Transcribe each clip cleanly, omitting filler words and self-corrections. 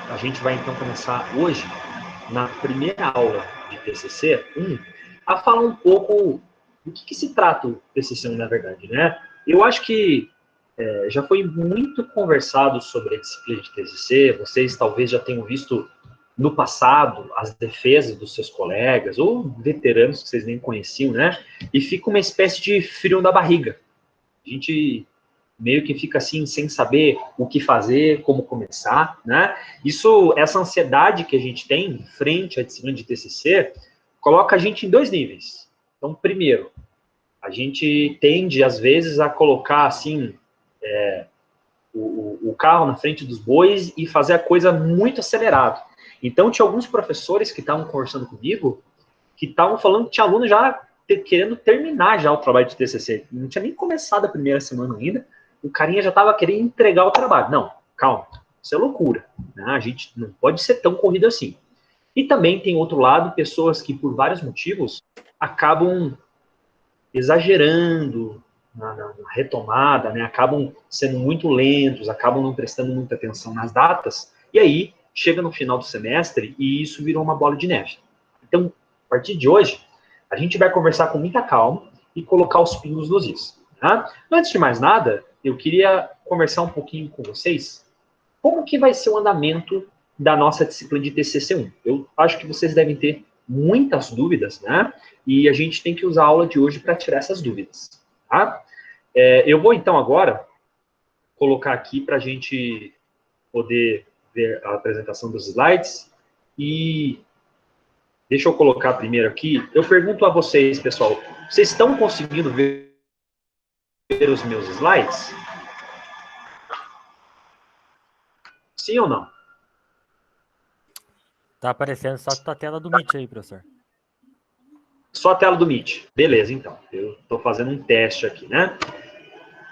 A gente vai então começar hoje, na primeira aula de TCC 1, a falar um pouco do que se trata o TCC 1, na verdade, né? Eu acho que já foi muito conversado sobre a disciplina de TCC, vocês talvez já tenham visto no passado as defesas dos seus colegas, ou veteranos que vocês nem conheciam, né? E fica uma espécie de frio na barriga. A gente meio que fica assim, sem saber o que fazer, como começar, né? Essa ansiedade que a gente tem frente à disciplina de TCC, coloca a gente em dois níveis. Então, primeiro, a gente tende, às vezes, a colocar, assim, o carro na frente dos bois e fazer a coisa muito acelerado. Então, tinha alguns professores que estavam conversando comigo, que estavam falando que tinha aluno já querendo terminar já o trabalho de TCC. Não tinha nem começado a primeira semana ainda, o carinha já estava querendo entregar o trabalho. Não, calma, isso é loucura. Né? A gente não pode ser tão corrido assim. E também tem outro lado, pessoas que por vários motivos acabam exagerando na retomada, né? Acabam sendo muito lentos, acabam não prestando muita atenção nas datas, e aí chega no final do semestre e isso virou uma bola de neve. Então, a partir de hoje, a gente vai conversar com muita calma e colocar os pingos nos is. Tá? Antes de mais nada, eu queria conversar um pouquinho com vocês como que vai ser o andamento da nossa disciplina de TCC1. Eu acho que vocês devem ter muitas dúvidas, né? E a gente tem que usar a aula de hoje para tirar essas dúvidas, tá? Eu vou, então, agora colocar aqui para a gente poder ver a apresentação dos slides. E deixa eu colocar primeiro aqui. Eu pergunto a vocês, pessoal, vocês estão conseguindo ver os meus slides? Sim ou não? Tá aparecendo só a tela do Meet aí, professor. Só a tela do Meet. Beleza, então. Eu estou fazendo um teste aqui, né?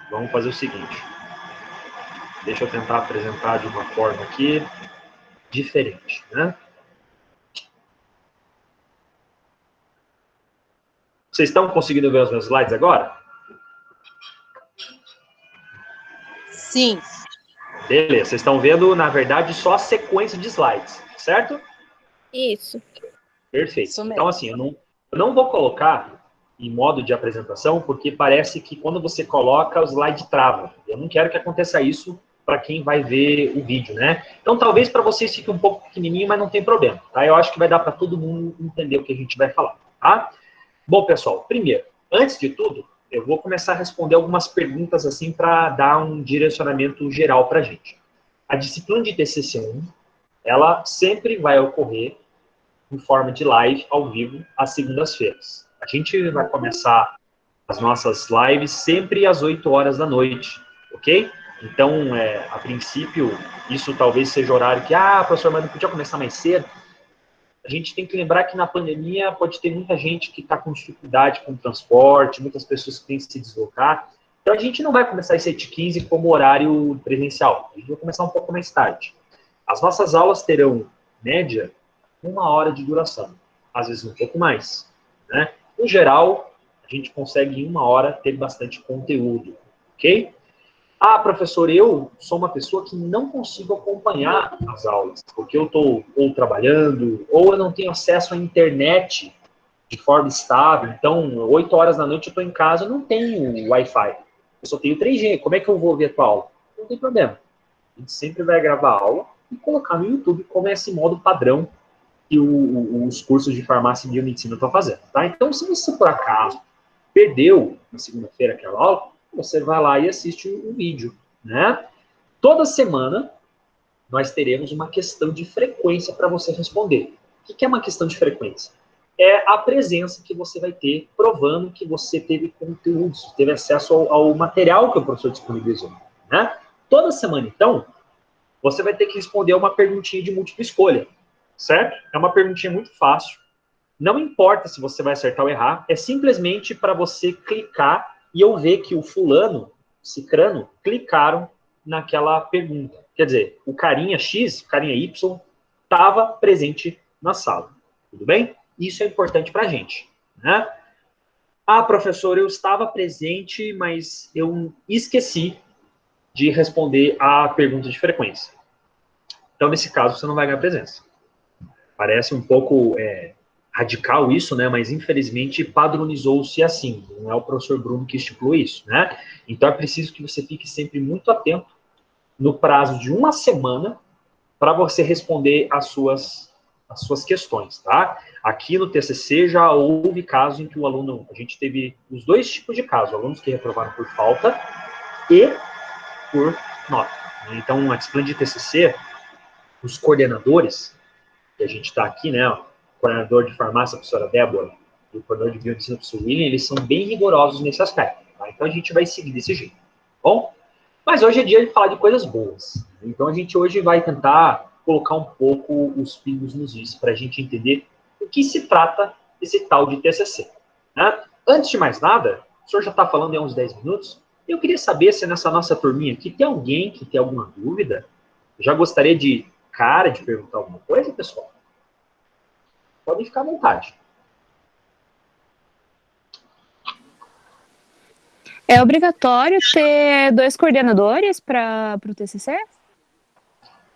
Vamos fazer o seguinte. Deixa eu tentar apresentar de uma forma aqui diferente, né? Vocês estão conseguindo ver os meus slides agora? Sim. Beleza, vocês estão vendo, na verdade, só a sequência de slides, certo? Isso. Perfeito. Isso mesmo. Então, assim, eu não vou colocar em modo de apresentação, porque parece que quando você coloca, o slide trava. Eu não quero que aconteça isso para quem vai ver o vídeo, né? Então, talvez para vocês fique um pouco pequenininho, mas não tem problema, tá? Eu acho que vai dar para todo mundo entender o que a gente vai falar, tá? Bom, pessoal, primeiro, antes de tudo, eu vou começar a responder algumas perguntas assim para dar um direcionamento geral para a gente. A disciplina de TCC1, ela sempre vai ocorrer em forma de live ao vivo às segundas-feiras. A gente vai começar as nossas lives sempre às 8 horas da noite, ok? Então, a princípio, isso talvez seja horário que, professor, mas não podia começar mais cedo. A gente tem que lembrar que na pandemia pode ter muita gente que está com dificuldade com o transporte, muitas pessoas que têm que se deslocar. Então, a gente não vai começar às 7h15 como horário presencial. A gente vai começar um pouco mais tarde. As nossas aulas terão, média, 1 hora de duração. Às vezes um pouco mais. Né? Em geral, a gente consegue em 1 hora ter bastante conteúdo. Ok? Professor, eu sou uma pessoa que não consigo acompanhar as aulas, porque eu estou ou trabalhando, ou eu não tenho acesso à internet de forma estável. Então, 8 horas da noite eu estou em casa, eu não tenho Wi-Fi. Eu só tenho 3G. Como é que eu vou ver a tua aula? Não tem problema. A gente sempre vai gravar a aula e colocar no YouTube como é esse modo padrão que os cursos de farmácia e biomedicina estão fazendo. Tá? Então, se você, por acaso, perdeu na segunda-feira aquela aula, você vai lá e assiste o vídeo, né? Toda semana nós teremos uma questão de frequência para você responder. O que é uma questão de frequência? É a presença que você vai ter provando que você teve conteúdos, teve acesso ao material que o professor disponibilizou, né? Toda semana, então, você vai ter que responder uma perguntinha de múltipla escolha, certo? É uma perguntinha muito fácil. Não importa se você vai acertar ou errar, é simplesmente para você clicar e eu ver que o fulano, cicrano, clicaram naquela pergunta. Quer dizer, o carinha X, o carinha Y, estava presente na sala. Tudo bem? Isso é importante para a gente. Né? Professor, eu estava presente, mas eu esqueci de responder a pergunta de frequência. Então, nesse caso, você não vai ganhar presença. Parece um pouco radical isso, né? Mas, infelizmente, padronizou-se assim. Não é o professor Bruno que estipulou isso, né? Então, é preciso que você fique sempre muito atento no prazo de uma semana para você responder as suas questões, tá? Aqui no TCC já houve casos em que o aluno, a gente teve os dois tipos de casos, alunos que reprovaram por falta e por nota. Então, a disciplina de TCC, os coordenadores, que a gente está aqui, né, o coordenador de farmácia, a professora Débora, e o coordenador de biomedicina, o professor William, eles são bem rigorosos nesse aspecto, tá? Então, a gente vai seguir desse jeito, tá bom? Mas hoje é dia de falar de coisas boas. Então, a gente hoje vai tentar colocar um pouco os pingos nos is para a gente entender o que se trata esse tal de TCC. Né? Antes de mais nada, o senhor já está falando há uns 10 minutos, eu queria saber se nessa nossa turminha aqui tem alguém que tem alguma dúvida. Já gostaria de perguntar alguma coisa, pessoal? Podem ficar à vontade. É obrigatório ter 2 coordenadores para o TCC?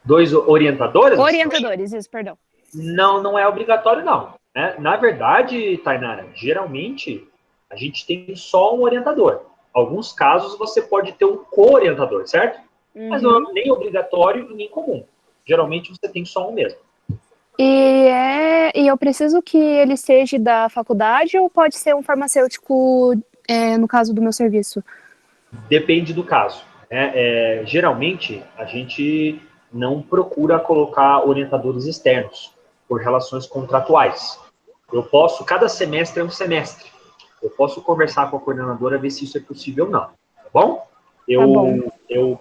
2 orientadores? Orientadores, isso, perdão. Não, não é obrigatório, não. Né? Na verdade, Tainara, geralmente a gente tem só um orientador. Alguns casos você pode ter um co-orientador, certo? Mas não é nem obrigatório e nem comum. Geralmente você tem só um mesmo. E eu preciso que ele seja da faculdade ou pode ser um farmacêutico, no caso do meu serviço? Depende do caso. Né? Geralmente, a gente não procura colocar orientadores externos por relações contratuais. Cada semestre é um semestre. Eu posso conversar com a coordenadora, ver se isso é possível ou não. Tá bom?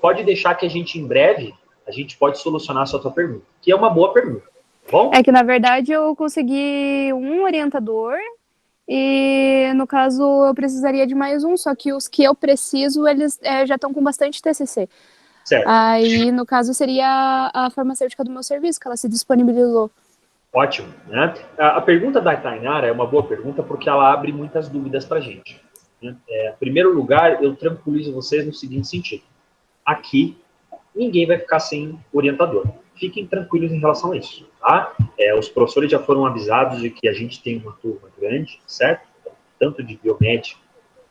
Pode deixar que a gente, em breve, a gente pode solucionar a sua pergunta, que é uma boa pergunta. Tá bom? É que, na verdade, eu consegui um orientador e, no caso, eu precisaria de mais um, só que os que eu preciso, eles já estão com bastante TCC. Certo. Aí, no caso, seria a farmacêutica do meu serviço, que ela se disponibilizou. Ótimo. Né? A pergunta da Tainara é uma boa pergunta porque ela abre muitas dúvidas para a gente. Né? Em primeiro lugar, eu tranquilizo vocês no seguinte sentido. Aqui, ninguém vai ficar sem orientador. Fiquem tranquilos em relação a isso. Tá? Os professores já foram avisados de que a gente tem uma turma grande, certo? Tanto de biomédica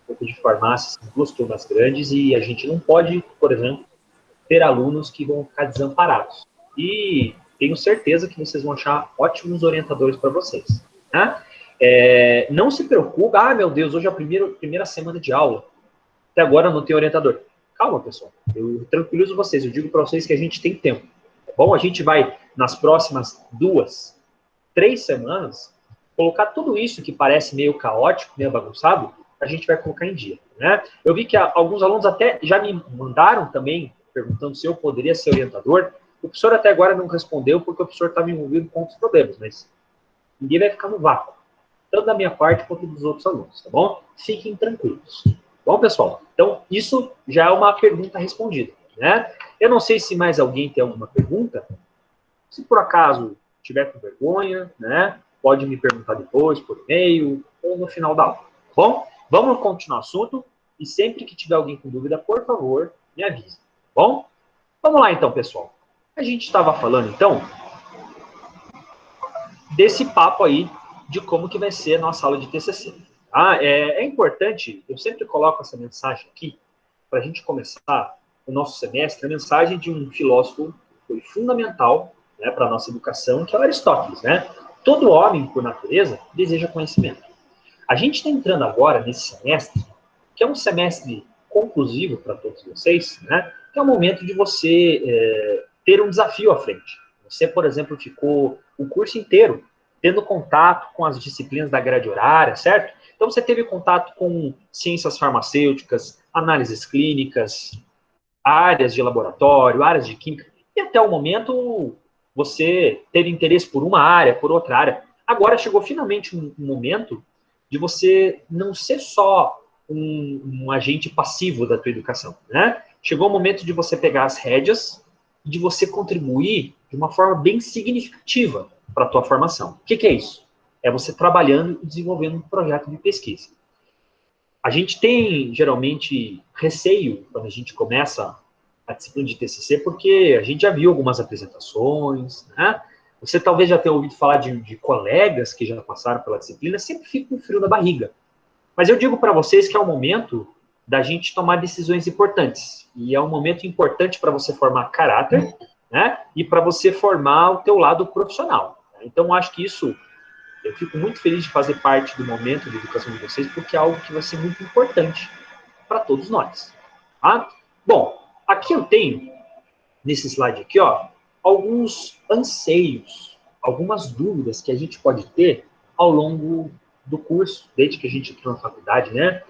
quanto de farmácia, são 2 turmas grandes e a gente não pode, por exemplo, ter alunos que vão ficar desamparados. E tenho certeza que vocês vão achar ótimos orientadores para vocês. Né? Não se preocupe, meu Deus, hoje é a primeira semana de aula, até agora não tem orientador. Calma, pessoal, eu tranquilizo vocês, eu digo para vocês que a gente tem tempo. Tá bom? A gente vai, nas próximas 2, 3 semanas, colocar tudo isso que parece meio caótico, meio bagunçado, a gente vai colocar em dia. Né? Eu vi que alguns alunos até já me mandaram também, perguntando se eu poderia ser orientador. O professor até agora não respondeu, porque o professor estava envolvido com outros problemas, mas ninguém vai ficar no vácuo, tanto da minha parte quanto dos outros alunos, tá bom? Fiquem tranquilos. Bom, pessoal, então isso já é uma pergunta respondida, né? Eu não sei se mais alguém tem alguma pergunta. Se por acaso tiver com vergonha, né, pode me perguntar depois, por e-mail, ou no final da aula, tá bom? Vamos continuar o assunto, e sempre que tiver alguém com dúvida, por favor, me avise, tá bom? Vamos lá então, pessoal. A gente estava falando, então, desse papo aí de como que vai ser a nossa aula de TCC. É importante, eu sempre coloco essa mensagem aqui, para a gente começar o nosso semestre, a mensagem de um filósofo que foi fundamental, né, para a nossa educação, que é o Aristóteles. Né? Todo homem, por natureza, deseja conhecimento. A gente está entrando agora nesse semestre, que é um semestre conclusivo para todos vocês, né, que é o momento de você ter um desafio à frente. Você, por exemplo, ficou o curso inteiro tendo contato com as disciplinas da grade horária, certo? Então, você teve contato com ciências farmacêuticas, análises clínicas, áreas de laboratório, áreas de química, e até o momento você teve interesse por uma área, por outra área. Agora chegou finalmente um momento de você não ser só um agente passivo da tua educação, né? Chegou o momento de você pegar as rédeas e de você contribuir de uma forma bem significativa para a tua formação. O que é isso? É você trabalhando e desenvolvendo um projeto de pesquisa. A gente tem, geralmente, receio, quando a gente começa a disciplina de TCC, porque a gente já viu algumas apresentações, né? Você talvez já tenha ouvido falar de colegas que já passaram pela disciplina, sempre fica com frio na barriga. Mas eu digo para vocês que é o momento da gente tomar decisões importantes. E é um momento importante para você formar caráter, né? E para você formar o teu lado profissional. Então, acho que isso, eu fico muito feliz de fazer parte do momento de educação de vocês, porque é algo que vai ser muito importante para todos nós. Tá? Bom, aqui eu tenho, nesse slide aqui, ó, alguns anseios, algumas dúvidas que a gente pode ter ao longo do curso, desde que a gente entrou na faculdade, né?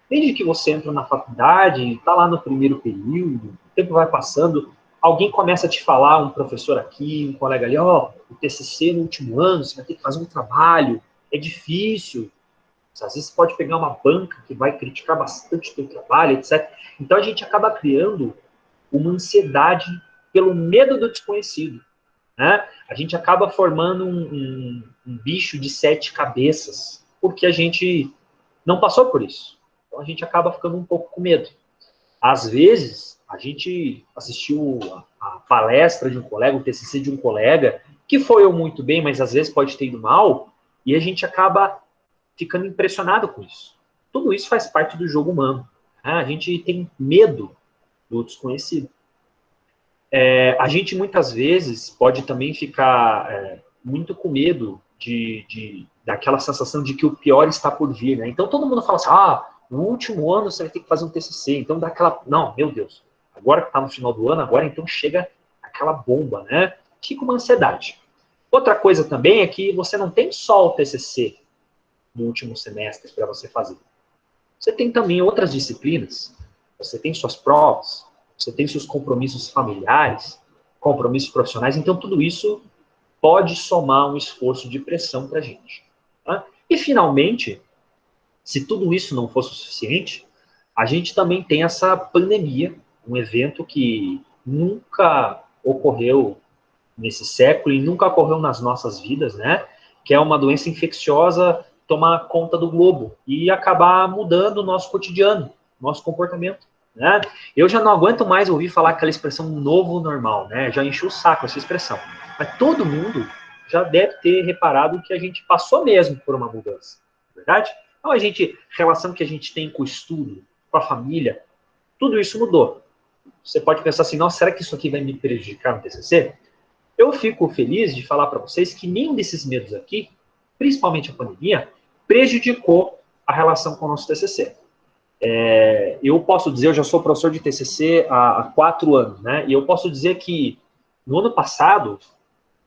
Desde que você entra na faculdade, está lá no primeiro período, o tempo vai passando, alguém começa a te falar, um professor aqui, um colega ali, ó, o TCC no último ano, você vai ter que fazer um trabalho, é difícil. Às vezes você pode pegar uma banca que vai criticar bastante o teu trabalho, etc. Então a gente acaba criando uma ansiedade pelo medo do desconhecido. Né? A gente acaba formando um bicho de 7 cabeças, porque a gente não passou por isso. Então a gente acaba ficando um pouco com medo. Às vezes, a gente assistiu a palestra de um colega, o TCC de um colega, que foi muito bem, mas às vezes pode ter ido mal, e a gente acaba ficando impressionado com isso. Tudo isso faz parte do jogo humano. Né? A gente tem medo do desconhecido. A gente muitas vezes pode também ficar muito com medo daquela sensação de que o pior está por vir, né? Então todo mundo fala assim, no último ano você vai ter que fazer um TCC, então dá aquela, não, meu Deus, agora que está no final do ano, agora então chega aquela bomba, né? Fica uma ansiedade. Outra coisa também é que você não tem só o TCC no último semestre para você fazer. Você tem também outras disciplinas, você tem suas provas, você tem seus compromissos familiares, compromissos profissionais, então tudo isso pode somar um esforço de pressão para a gente. Tá? E, finalmente, se tudo isso não fosse o suficiente, a gente também tem essa pandemia, um evento que nunca ocorreu nesse século e nunca ocorreu nas nossas vidas, né? Que é uma doença infecciosa tomar conta do globo e acabar mudando o nosso cotidiano, nosso comportamento. Né? Eu já não aguento mais ouvir falar aquela expressão novo normal, né? Já enchi o saco essa expressão. Mas todo mundo já deve ter reparado que a gente passou mesmo por uma mudança, verdade? Então a relação que a gente tem com o estudo, com a família, tudo isso mudou. Você pode pensar assim, nossa, será que isso aqui vai me prejudicar no TCC? Eu fico feliz de falar para vocês que nenhum desses medos aqui, principalmente a pandemia, prejudicou a relação com o nosso TCC. Eu posso dizer, eu já sou professor de TCC há 4 anos, né? E eu posso dizer que no ano passado,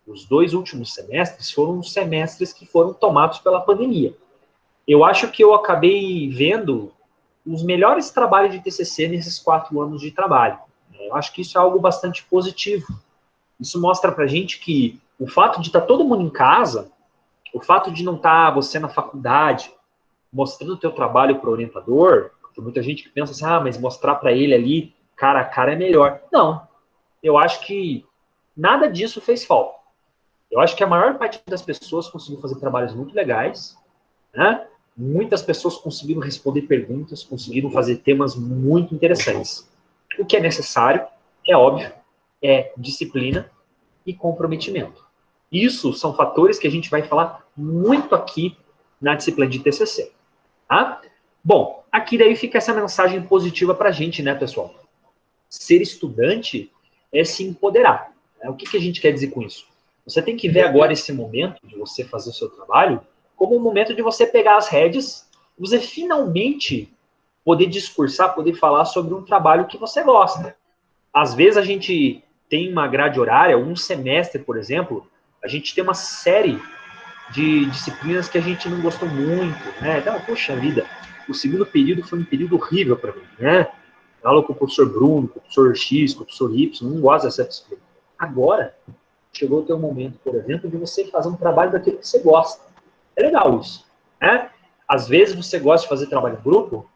os 2 últimos semestres foram semestres que foram tomados pela pandemia. Eu acho que eu acabei vendo os melhores trabalhos de TCC nesses 4 anos de trabalho. Eu acho que isso é algo bastante positivo. Isso mostra pra gente que o fato de estar todo mundo em casa, o fato de não estar você na faculdade, mostrando o teu trabalho para o orientador, tem muita gente que pensa assim, mas mostrar para ele ali, cara a cara é melhor. Não, eu acho que nada disso fez falta. Eu acho que a maior parte das pessoas conseguiu fazer trabalhos muito legais, né? Muitas pessoas conseguiram responder perguntas, conseguiram fazer temas muito interessantes. O que é necessário, é óbvio, é disciplina e comprometimento. Isso são fatores que a gente vai falar muito aqui na disciplina de TCC. Tá? Bom, aqui daí fica essa mensagem positiva para a gente, né, pessoal? Ser estudante é se empoderar. Né? O que a gente quer dizer com isso? Você tem que ver agora esse momento de você fazer o seu trabalho como um momento de você pegar as rédeas, você finalmente poder discursar, poder falar sobre um trabalho que você gosta. Às vezes a gente tem uma grade horária, um semestre, por exemplo, a gente tem uma série de disciplinas que a gente não gostou muito, né? Então, poxa vida, o segundo período foi um período horrível para mim, né? Aula com o professor Bruno, com o professor X, com o professor Y, não gosto dessa disciplina. Agora, chegou o teu momento, por exemplo, de você fazer um trabalho daquilo que você gosta. É legal isso, né? Às vezes você gosta de fazer trabalho em grupo,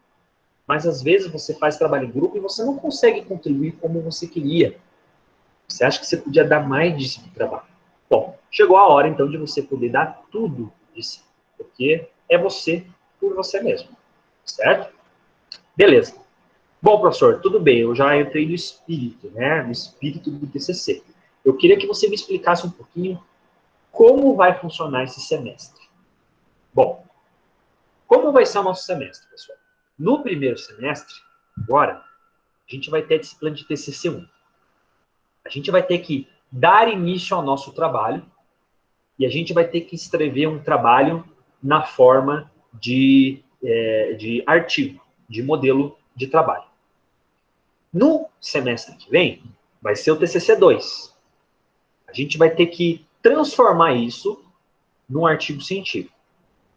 mas às vezes você faz trabalho em grupo e você não consegue contribuir como você queria. Você acha que você podia dar mais disso de trabalho. Bom, chegou a hora, então, de você poder dar tudo de si, porque é você por você mesmo, certo? Beleza. Bom, professor, tudo bem, eu já entrei no espírito, né? No espírito do TCC. Eu queria que você me explicasse um pouquinho como vai funcionar esse semestre. Bom, como vai ser o nosso semestre, pessoal? No primeiro semestre, agora, a gente vai ter a disciplina de TCC1. A gente vai ter que dar início ao nosso trabalho e a gente vai ter que escrever um trabalho na forma de artigo, de modelo de trabalho. No semestre que vem, vai ser o TCC2. A gente vai ter que transformar isso num artigo científico.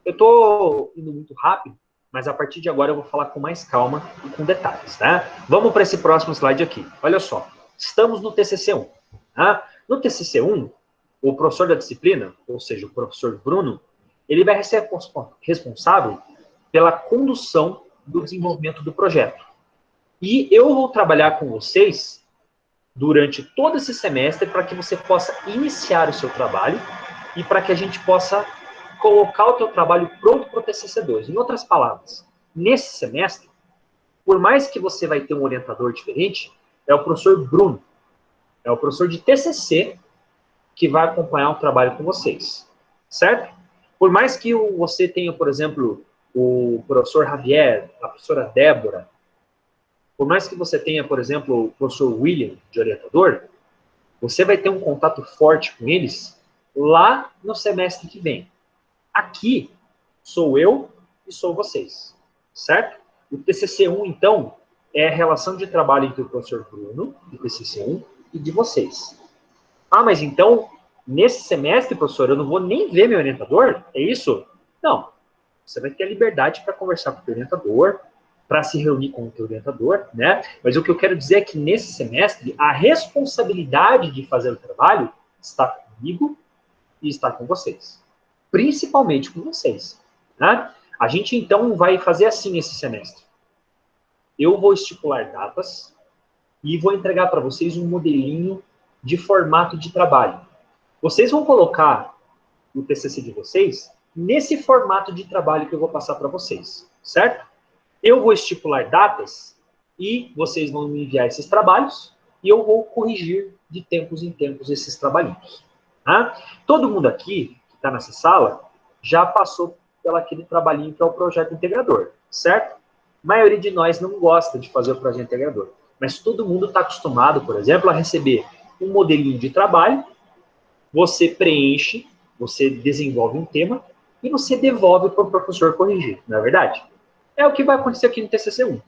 Eu estou indo muito rápido, mas a partir de agora eu vou falar com mais calma e com detalhes, tá? Vamos para esse próximo slide aqui. Olha só, estamos no TCC1. Tá? No TCC1, o professor da disciplina, ou seja, o professor Bruno, ele vai ser responsável pela condução do desenvolvimento do projeto. E eu vou trabalhar com vocês durante todo esse semestre para que você possa iniciar o seu trabalho e para que a gente possa colocar o teu trabalho pronto para o TCC2. Em outras palavras, nesse semestre, por mais que você vai ter um orientador diferente, é o professor Bruno, é o professor de TCC que vai acompanhar o trabalho com vocês, certo? Por mais que você tenha, por exemplo, o professor Javier, a professora Débora, por mais que você tenha, por exemplo, o professor William, de orientador, você vai ter um contato forte com eles lá no semestre que vem. Aqui, sou eu e sou vocês, certo? O TCC1, então, é a relação de trabalho entre o professor Bruno, do TCC1, e de vocês. Ah, mas então, nesse semestre, professor, eu não vou nem ver meu orientador? É isso? Não. Você vai ter a liberdade para conversar com o teu orientador, para se reunir com o teu orientador, né? Mas o que eu quero dizer é que nesse semestre, a responsabilidade de fazer o trabalho está comigo e está com vocês. Principalmente com vocês, né? A gente, então, vai fazer assim esse semestre. Eu vou estipular datas e vou entregar para vocês um modelinho de formato de trabalho. Vocês vão colocar o TCC de vocês nesse formato de trabalho que eu vou passar para vocês, certo? Eu vou estipular datas e vocês vão me enviar esses trabalhos e eu vou corrigir de tempos em tempos esses trabalhinhos. Tá? Todo mundo aqui que está nessa sala já passou pelo aquele trabalhinho que é o projeto integrador, certo? A maioria de nós não gosta de fazer o projeto integrador, mas todo mundo está acostumado, por exemplo, a receber um modelinho de trabalho, você preenche, você desenvolve um tema e você devolve para o professor corrigir, não é verdade? É o que vai acontecer aqui no TCC1.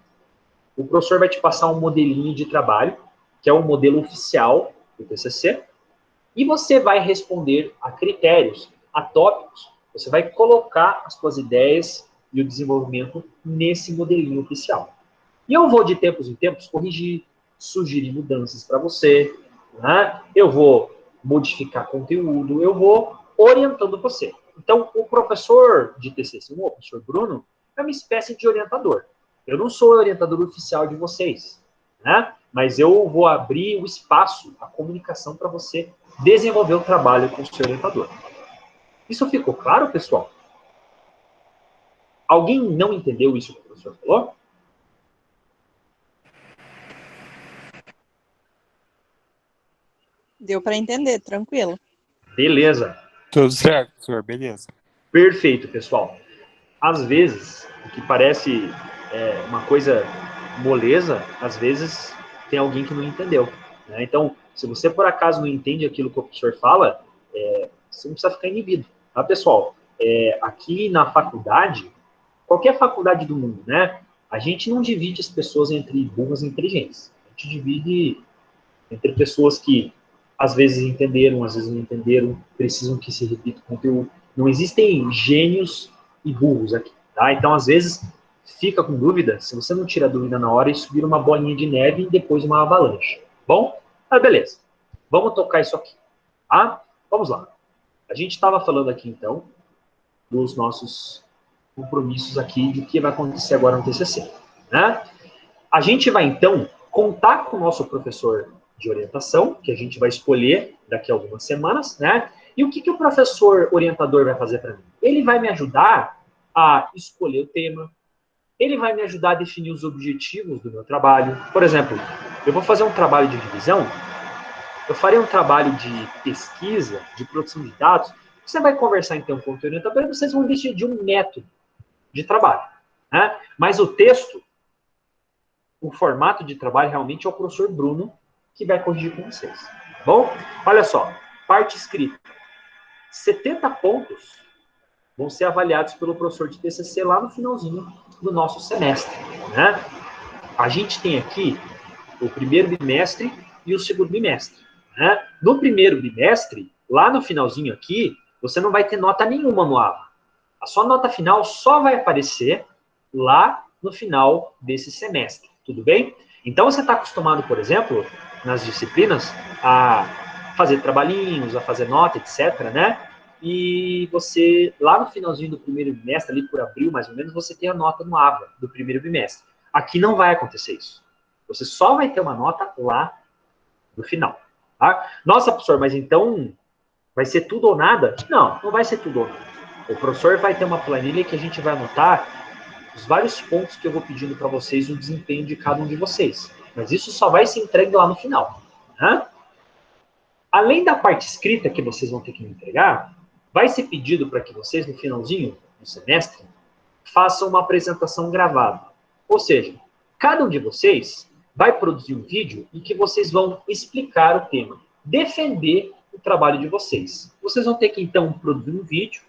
O professor vai te passar um modelinho de trabalho, que é o modelo oficial do TCC, e você vai responder a critérios, a tópicos. Você vai colocar as suas ideias e o desenvolvimento nesse modelinho oficial. E eu vou, de tempos em tempos, corrigir, sugerir mudanças para você, né? Eu vou modificar conteúdo, eu vou orientando você. Então, o professor de TCC1, o professor Bruno, é uma espécie de orientador. Eu não sou o orientador oficial de vocês, né? Mas eu vou abrir o espaço, a comunicação para você desenvolver o trabalho com o seu orientador. Isso ficou claro, pessoal? Alguém não entendeu isso que o professor falou? Deu para entender, tranquilo. Beleza. Tudo certo, professor, beleza. Perfeito, pessoal. Às vezes, o que parece uma coisa moleza, às vezes tem alguém que não entendeu, né? Então, se você por acaso não entende aquilo que o professor fala, você não precisa ficar inibido, tá, pessoal? Aqui na faculdade, qualquer faculdade do mundo, né? A gente não divide as pessoas entre burras e inteligentes. A gente divide entre pessoas que às vezes entenderam, às vezes não entenderam, precisam que se repita o conteúdo. Não existem gênios e burros aqui, tá? Então, às vezes, fica com dúvida, se você não tira a dúvida na hora, isso vira uma bolinha de neve e depois uma avalanche. Bom? Beleza. Vamos tocar isso aqui, tá? Vamos lá. A gente estava falando aqui, então, dos nossos compromissos aqui, de que vai acontecer agora no TCC, né? A gente vai, então, contar com o nosso professor de orientação, que a gente vai escolher daqui a algumas semanas, né? E o que o professor orientador vai fazer para mim? Ele vai me ajudar a escolher o tema, Ele vai me ajudar a definir os objetivos do meu trabalho. Por exemplo, eu vou fazer um trabalho de revisão, eu farei um trabalho de pesquisa, de produção de dados. Você vai conversar, então, com o teu orientador e vocês vão decidir um método de trabalho. Né? Mas o texto, o formato de trabalho, realmente é o professor Bruno que vai corrigir com vocês. Tá bom? Olha só, parte escrita. 70 pontos vão ser avaliados pelo professor de TCC lá no finalzinho do nosso semestre. Né? A gente tem aqui o primeiro bimestre e o segundo bimestre. Né? No primeiro bimestre, lá no finalzinho aqui, você não vai ter nota nenhuma no AVA. A sua nota final só vai aparecer lá no final desse semestre. Tudo bem? Então, você está acostumado, por exemplo, nas disciplinas, a fazer trabalhinhos, a fazer nota, etc., né? E você, lá no finalzinho do primeiro bimestre, ali por abril, mais ou menos, você tem a nota no AVA do primeiro bimestre. Aqui não vai acontecer isso. Você só vai ter uma nota lá no final. Tá? Nossa, professor, mas então vai ser tudo ou nada? Não, não vai ser tudo ou nada. O professor vai ter uma planilha que a gente vai anotar os vários pontos que eu vou pedindo para vocês, o desempenho de cada um de vocês. Mas isso só vai ser entregue lá no final. Né? Além da parte escrita que vocês vão ter que me entregar, vai ser pedido para que vocês, no finalzinho do semestre, façam uma apresentação gravada. Ou seja, cada um de vocês vai produzir um vídeo em que vocês vão explicar o tema, defender o trabalho de vocês. Vocês vão ter que, então, produzir um vídeo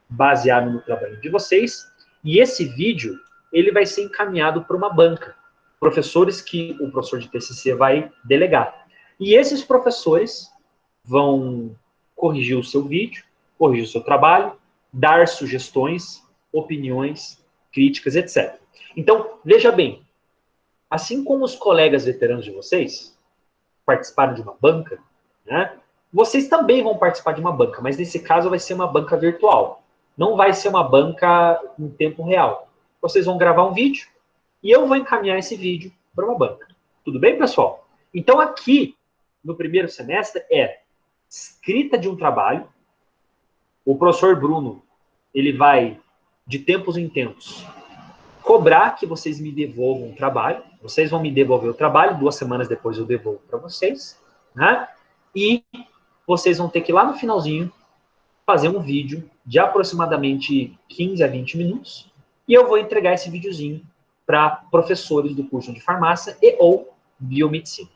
baseado no trabalho de vocês, e esse vídeo ele vai ser encaminhado para uma banca, professores que o professor de TCC vai delegar. E esses professores vão corrigir o seu vídeo, corrigir o seu trabalho, dar sugestões, opiniões, críticas, etc. Então, veja bem, assim como os colegas veteranos de vocês participaram de uma banca, né, vocês também vão participar de uma banca, mas nesse caso vai ser uma banca virtual. Não vai ser uma banca em tempo real. Vocês vão gravar um vídeo e eu vou encaminhar esse vídeo para uma banca. Tudo bem, pessoal? Então, aqui, no primeiro semestre, é escrita de um trabalho. O professor Bruno, ele vai, de tempos em tempos, cobrar que vocês me devolvam o trabalho. Vocês vão me devolver o trabalho, 2 semanas depois eu devolvo para vocês. Né? E vocês vão ter que ir lá no finalzinho fazer um vídeo de aproximadamente 15 a 20 minutos, e eu vou entregar esse videozinho para professores do curso de farmácia e ou biomedicina.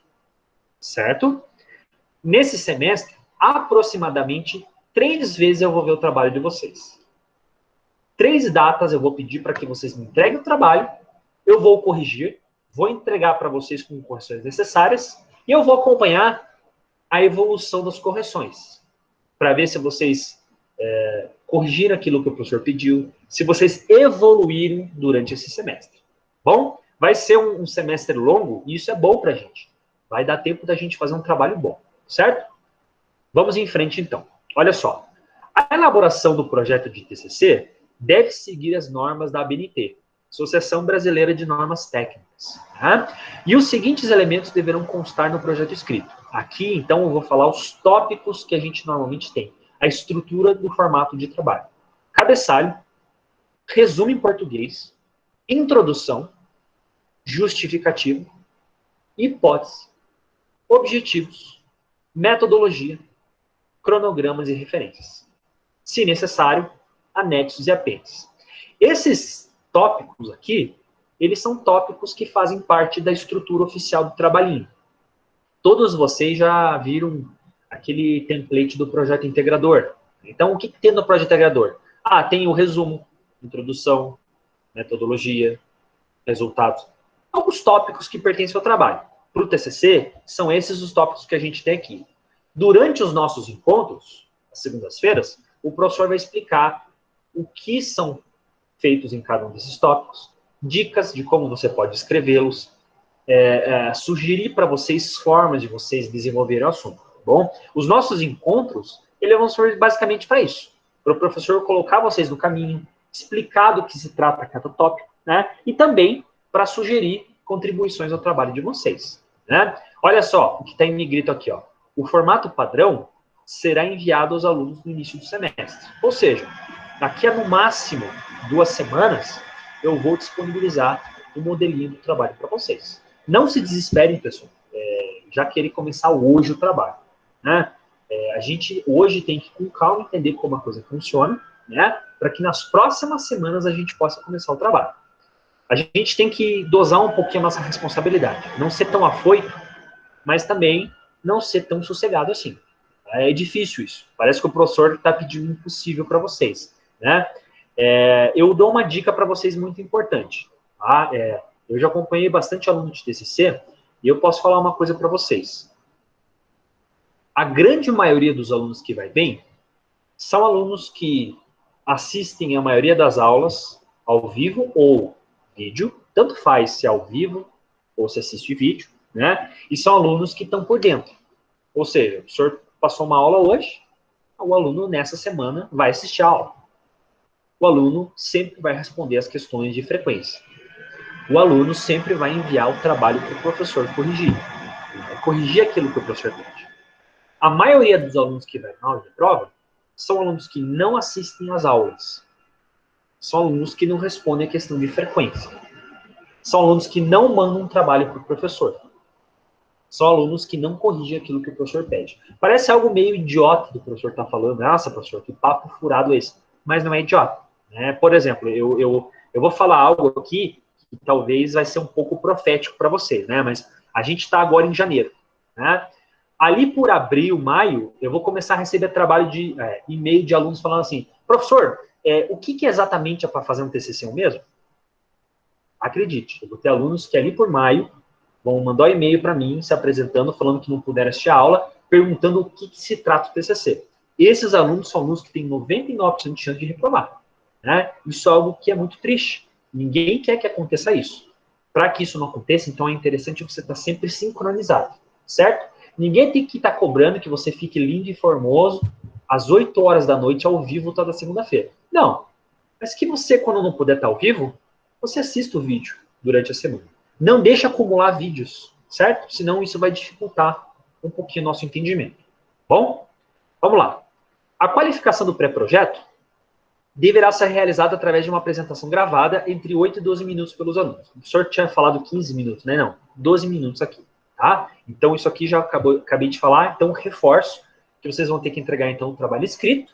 Certo? Nesse semestre, aproximadamente 3 vezes eu vou ver o trabalho de vocês. 3 datas eu vou pedir para que vocês me entreguem o trabalho, eu vou corrigir, vou entregar para vocês com correções necessárias, e eu vou acompanhar a evolução das correções, para ver se vocês corrigiram aquilo que o professor pediu, se vocês evoluíram durante esse semestre. Bom, vai ser um semestre longo, e isso é bom para a gente. Vai dar tempo da gente fazer um trabalho bom, certo? Vamos em frente, então. Olha só. A elaboração do projeto de TCC deve seguir as normas da ABNT, Associação Brasileira de Normas Técnicas. Tá? E os seguintes elementos deverão constar no projeto escrito. Aqui, então, eu vou falar os tópicos que a gente normalmente tem. A estrutura do formato de trabalho. Cabeçalho, resumo em português, introdução, justificativo, hipótese, objetivos, metodologia, cronogramas e referências. Se necessário, anexos e apêndices. Esses tópicos aqui, eles são tópicos que fazem parte da estrutura oficial do trabalhinho. Todos vocês já viram aquele template do projeto integrador. Então, o que tem no projeto integrador? Tem o resumo, introdução, metodologia, resultados. Alguns tópicos que pertencem ao trabalho. Para o TCC, são esses os tópicos que a gente tem aqui. Durante os nossos encontros, às segundas-feiras, o professor vai explicar o que são feitos em cada um desses tópicos, dicas de como você pode escrevê-los, sugerir para vocês formas de vocês desenvolverem o assunto. Bom, os nossos encontros, eles vão servir basicamente para isso. Para o professor colocar vocês no caminho, explicar do que se trata cada tópico, né? E também para sugerir contribuições ao trabalho de vocês. Né? Olha só o que está em negrito aqui. Ó. O formato padrão será enviado aos alunos no início do semestre. Ou seja, daqui a no máximo 2 semanas, eu vou disponibilizar o modelinho do trabalho para vocês. Não se desesperem, pessoal, já querer começar hoje o trabalho, né? A gente hoje tem que, com calma, entender como a coisa funciona, né? Para que nas próximas semanas a gente possa começar o trabalho. A gente tem que dosar um pouquinho a nossa responsabilidade. Não ser tão afoito, mas também não ser tão sossegado assim. É difícil isso. Parece que o professor está pedindo o impossível para vocês, né? Eu dou uma dica para vocês muito importante. Tá? Eu já acompanhei bastante aluno de TCC e eu posso falar uma coisa para vocês. A grande maioria dos alunos que vai bem são alunos que assistem a maioria das aulas ao vivo ou vídeo, tanto faz se é ao vivo ou se assiste vídeo, né? E são alunos que estão por dentro. Ou seja, o professor passou uma aula hoje, o aluno nessa semana vai assistir a aula. O aluno sempre vai responder as questões de frequência. O aluno sempre vai enviar o trabalho para o professor corrigir. Ele vai corrigir aquilo que o professor pede. A maioria dos alunos que vai na aula de prova são alunos que não assistem às aulas. São alunos que não respondem a questão de frequência. São alunos que não mandam um trabalho para o professor. São alunos que não corrigem aquilo que o professor pede. Parece algo meio idiota do professor estar falando. Nossa, professor, que papo furado esse. Mas não é idiota. Né? Por exemplo, eu vou falar algo aqui que talvez vai ser um pouco profético para vocês, né? Mas a gente está agora em janeiro. Né? Ali por abril, maio, eu vou começar a receber trabalho de e-mail de alunos falando assim, professor, o que exatamente é para fazer um TCC mesmo? Acredite, eu vou ter alunos que ali por maio vão mandar um e-mail para mim, se apresentando, falando que não puderam assistir a aula, perguntando o que se trata o TCC. Esses alunos são alunos que têm 99% de chance de reprovar. Né? Isso é algo que é muito triste. Ninguém quer que aconteça isso. Para que isso não aconteça, então é interessante você estar sempre sincronizado, certo? Ninguém tem que estar cobrando que você fique lindo e formoso às 8 horas da noite ao vivo toda segunda-feira. Não. Mas que você, quando não puder estar ao vivo, você assista o vídeo durante a semana. Não deixe acumular vídeos, certo? Senão isso vai dificultar um pouquinho o nosso entendimento. Bom? Vamos lá. A qualificação do pré-projeto deverá ser realizada através de uma apresentação gravada entre 8 e 12 minutos pelos alunos. O professor tinha falado 15 minutos, né? Não, 12 minutos aqui. Tá? Então, isso aqui já acabei de falar, então reforço que vocês vão ter que entregar, então, um trabalho escrito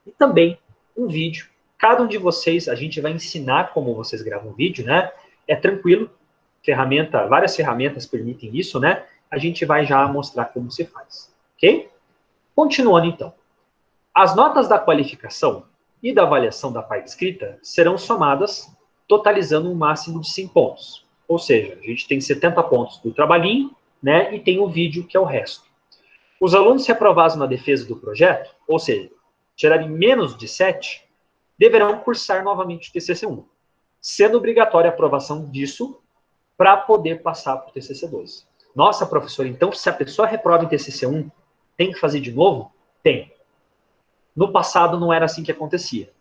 e também um vídeo. Cada um de vocês, a gente vai ensinar como vocês gravam um vídeo, né? É tranquilo, várias ferramentas permitem isso, né? A gente vai já mostrar como se faz, ok? Continuando, então. As notas da qualificação e da avaliação da parte escrita serão somadas, totalizando um máximo de 100 pontos. Ou seja, a gente tem 70 pontos do trabalhinho, né, e tem o vídeo, que é o resto. Os alunos reprovados na defesa do projeto, ou seja, tirarem menos de 7, deverão cursar novamente o TCC1, sendo obrigatória a aprovação disso para poder passar para o TCC2. Nossa, professor, então se a pessoa reprova em TCC1, tem que fazer de novo? Tem. No passado não era assim que acontecia.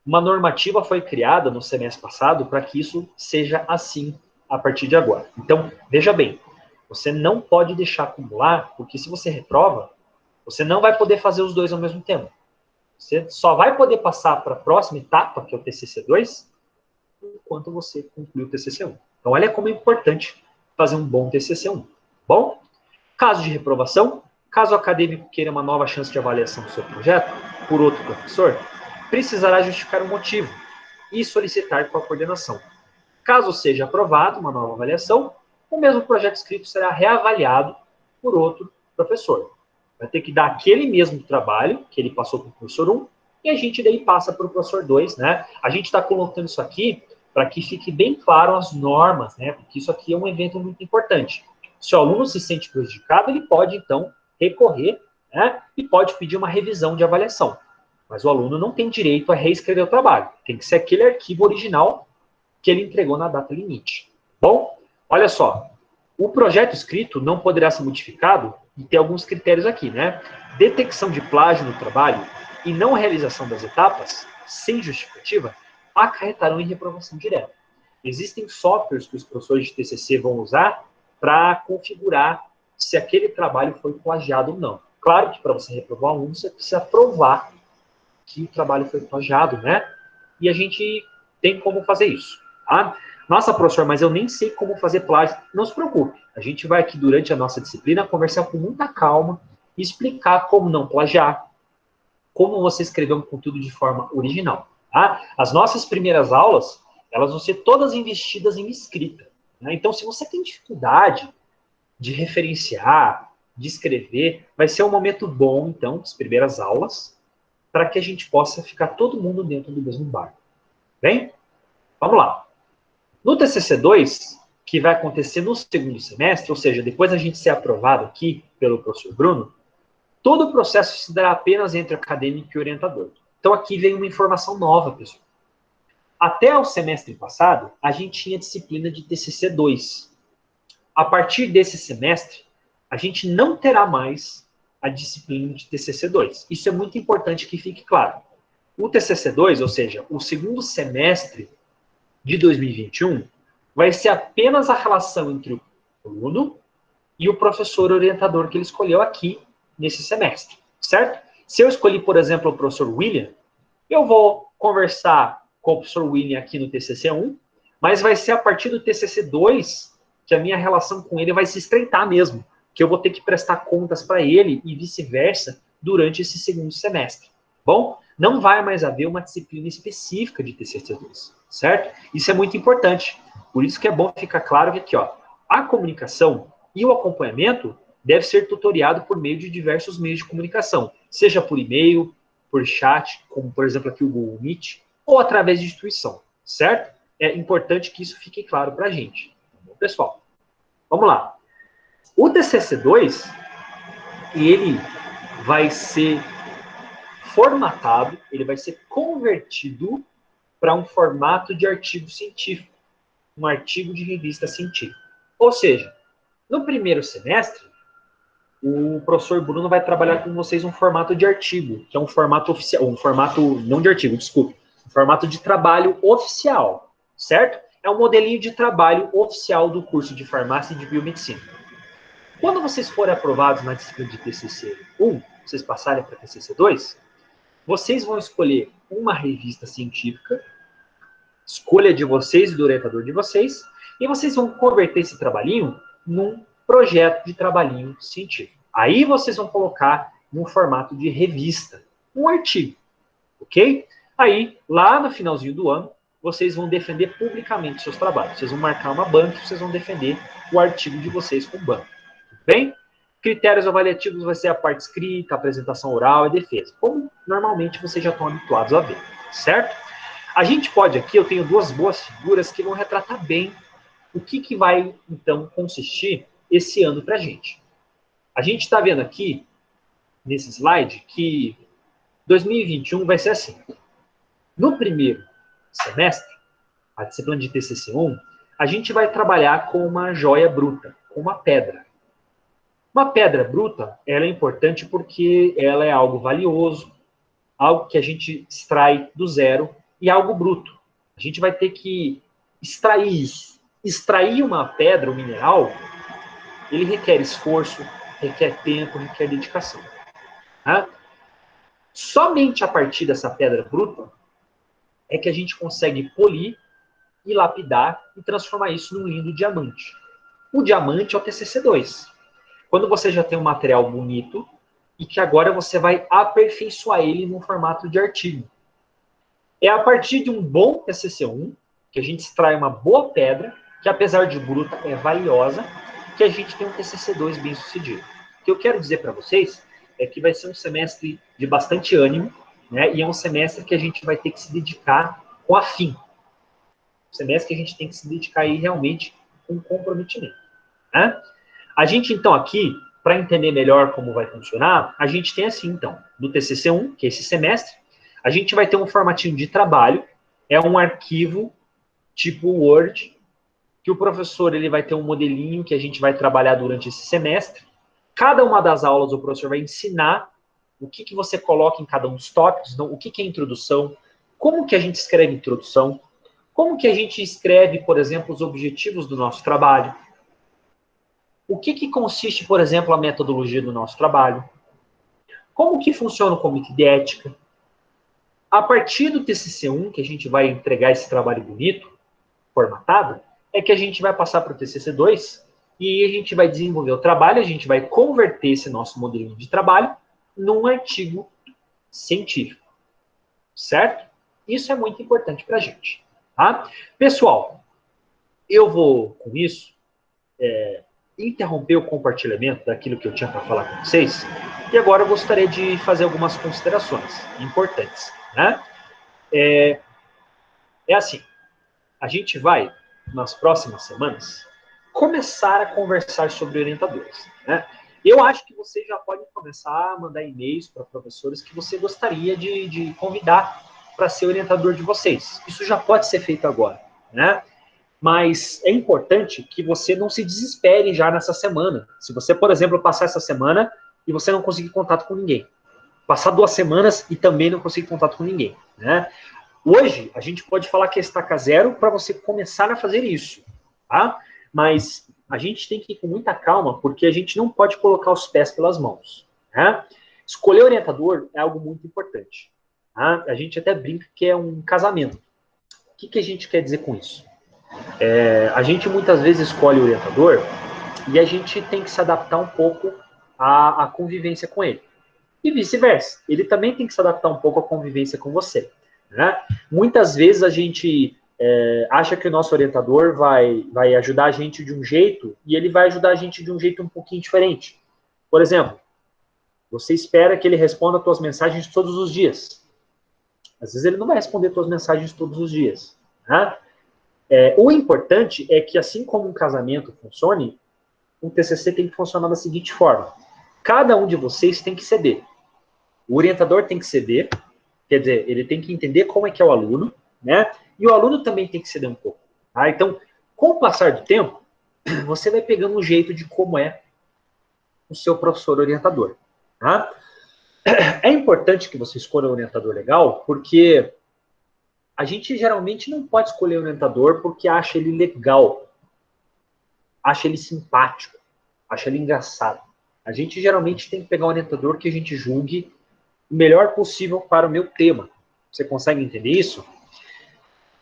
Uma normativa foi criada no semestre passado para que isso seja assim a partir de agora. Então, veja bem, você não pode deixar acumular, porque se você reprova, você não vai poder fazer os dois ao mesmo tempo. Você só vai poder passar para a próxima etapa, que é o TCC2, enquanto você concluir o TCC1. Então, olha como é importante fazer um bom TCC1. Bom? Caso de reprovação, caso o acadêmico queira uma nova chance de avaliação do seu projeto por outro professor, precisará justificar o motivo e solicitar com a coordenação. Caso seja aprovado uma nova avaliação, o mesmo projeto escrito será reavaliado por outro professor. Vai ter que dar aquele mesmo trabalho que ele passou para o professor 1 e a gente daí passa para o professor 2, né? A gente está colocando isso aqui para que fique bem claro as normas, né? Porque isso aqui é um evento muito importante. Se o aluno se sente prejudicado, ele pode, então, recorrer, né? E pode pedir uma revisão de avaliação. Mas o aluno não tem direito a reescrever o trabalho. Tem que ser aquele arquivo original que ele entregou na data limite. Bom, olha só. O projeto escrito não poderá ser modificado e tem alguns critérios aqui, né? Detecção de plágio no trabalho e não realização das etapas, sem justificativa, acarretarão em reprovação direta. Existem softwares que os professores de TCC vão usar para configurar se aquele trabalho foi plagiado ou não. Claro que para você reprovar um aluno, você precisa provar que o trabalho foi plagiado, né? E a gente tem como fazer isso, tá? Nossa, professor, mas eu nem sei como fazer plágio. Não se preocupe, a gente vai aqui durante a nossa disciplina conversar com muita calma e explicar como não plagiar, como você escrever um conteúdo de forma original, tá? As nossas primeiras aulas, elas vão ser todas investidas em escrita, né? Então, se você tem dificuldade de referenciar, de escrever, vai ser um momento bom, então, as primeiras aulas, para que a gente possa ficar todo mundo dentro do mesmo barco. Bem? Vamos lá. No TCC2, que vai acontecer no segundo semestre, ou seja, depois da gente ser aprovado aqui pelo professor Bruno, todo o processo se dará apenas entre acadêmico e orientador. Então aqui vem uma informação nova, pessoal. Até o semestre passado, a gente tinha disciplina de TCC2. A partir desse semestre, a gente não terá mais a disciplina de TCC2. Isso é muito importante que fique claro. O TCC2, ou seja, o segundo semestre de 2021, vai ser apenas a relação entre o aluno e o professor orientador que ele escolheu aqui nesse semestre, certo? Se eu escolhi, por exemplo, o professor William, eu vou conversar com o professor William aqui no TCC1, mas vai ser a partir do TCC2 que a minha relação com ele vai se estreitar mesmo, que eu vou ter que prestar contas para ele e vice-versa durante esse segundo semestre. Bom, não vai mais haver uma disciplina específica de TCC2, certo? Isso é muito importante. Por isso que é bom ficar claro que aqui, ó, a comunicação e o acompanhamento deve ser tutoriado por meio de diversos meios de comunicação, seja por e-mail, por chat, como por exemplo aqui o Google Meet, ou através de instituição, certo? É importante que isso fique claro para a gente. Tá bom, pessoal? Vamos lá. O TCC2, ele vai ser formatado, ele vai ser convertido para um formato de artigo científico, um artigo de revista científica. Ou seja, no primeiro semestre, o professor Bruno vai trabalhar com vocês um formato de artigo, que é um formato oficial, um formato, não de artigo, desculpe, um formato de trabalho oficial, certo? É um modelinho de trabalho oficial do curso de farmácia e de biomedicina. Quando vocês forem aprovados na disciplina de TCC1, vocês passarem para TCC2, vocês vão escolher uma revista científica, escolha de vocês e do orientador de vocês, e vocês vão converter esse trabalhinho num projeto de trabalhinho científico. Aí vocês vão colocar num formato de revista, um artigo, ok? Aí, lá no finalzinho do ano, vocês vão defender publicamente seus trabalhos. Vocês vão marcar uma banca e vocês vão defender o artigo de vocês com banca. Tudo bem? Critérios avaliativos vai ser a parte escrita, a apresentação oral e defesa, como normalmente vocês já estão habituados a ver, certo? A gente pode aqui, eu tenho duas boas figuras que vão retratar bem o que vai, então, consistir esse ano para a gente. A gente está vendo aqui, nesse slide, que 2021 vai ser assim. No primeiro semestre, a disciplina de TCC1, a gente vai trabalhar com uma joia bruta, com uma pedra. Uma pedra bruta, ela é importante porque ela é algo valioso, algo que a gente extrai do zero e algo bruto. A gente vai ter que extrair isso. Extrair uma pedra, um mineral, ele requer esforço, requer tempo, requer dedicação. Tá? Somente a partir dessa pedra bruta é que a gente consegue polir e lapidar e transformar isso num lindo diamante. O diamante é o TCC2. Quando você já tem um material bonito e que agora você vai aperfeiçoar ele no formato de artigo. É a partir de um bom TCC1 que a gente extrai uma boa pedra, que apesar de bruta é valiosa, que a gente tem um TCC2 bem sucedido. O que eu quero dizer para vocês é que vai ser um semestre de bastante ânimo, né? E é um semestre que a gente vai ter que se dedicar com afinco. Um semestre que a gente tem que se dedicar aí realmente com comprometimento. Né? A gente, então, aqui, para entender melhor como vai funcionar, a gente tem assim, então, no TCC1, que é esse semestre, a gente vai ter um formatinho de trabalho, é um arquivo tipo Word, que o professor ele vai ter um modelinho que a gente vai trabalhar durante esse semestre. Cada uma das aulas o professor vai ensinar o que você coloca em cada um dos tópicos, então, o que é introdução, como que a gente escreve introdução, como que a gente escreve, por exemplo, os objetivos do nosso trabalho, o que consiste, por exemplo, a metodologia do nosso trabalho, como que funciona o comitê de ética, A partir do TCC1, que a gente vai entregar esse trabalho bonito, formatado, é que a gente vai passar para o TCC2 e a gente vai desenvolver o trabalho, a gente vai converter esse nosso modelinho de trabalho num artigo científico, certo? Isso é muito importante para a gente, tá? Pessoal, eu vou, com isso, interromper o compartilhamento daquilo que eu tinha para falar com vocês, e agora eu gostaria de fazer algumas considerações importantes, né? É assim, a gente vai, nas próximas semanas, começar a conversar sobre orientadores, né? Eu acho que vocês já podem começar a mandar e-mails para professores que você gostaria de convidar para ser orientador de vocês. Isso já pode ser feito agora, né? Mas é importante que você não se desespere já nessa semana. Se você, por exemplo, passar essa semana e você não conseguir contato com ninguém. Passar 2 semanas e também não conseguir contato com ninguém, né? Hoje, a gente pode falar que é estaca zero para você começar a fazer isso, tá? Mas a gente tem que ir com muita calma, porque a gente não pode colocar os pés pelas mãos, né? Escolher orientador é algo muito importante, tá? A gente até brinca que é um casamento. O que a gente quer dizer com isso? A gente muitas vezes escolhe o orientador e a gente tem que se adaptar um pouco à convivência com ele. E vice-versa. Ele também tem que se adaptar um pouco à convivência com você, né? Muitas vezes a gente acha que o nosso orientador vai ajudar a gente de um jeito e ele vai ajudar a gente de um jeito um pouquinho diferente. Por exemplo, você espera que ele responda as suas mensagens todos os dias. Às vezes ele não vai responder suas mensagens todos os dias, né? O importante é que, assim como um casamento funcione, um TCC tem que funcionar da seguinte forma. Cada um de vocês tem que ceder. O orientador tem que ceder, quer dizer, ele tem que entender como é que é o aluno, né? E o aluno também tem que ceder um pouco. Tá? Então, com o passar do tempo, você vai pegando um jeito de como é o seu professor orientador. Tá? É importante que você escolha um orientador legal, porque a gente geralmente não pode escolher um orientador porque acha ele legal, acha ele simpático, acha ele engraçado. A gente geralmente tem que pegar um orientador que a gente julgue o melhor possível para o meu tema. Você consegue entender isso?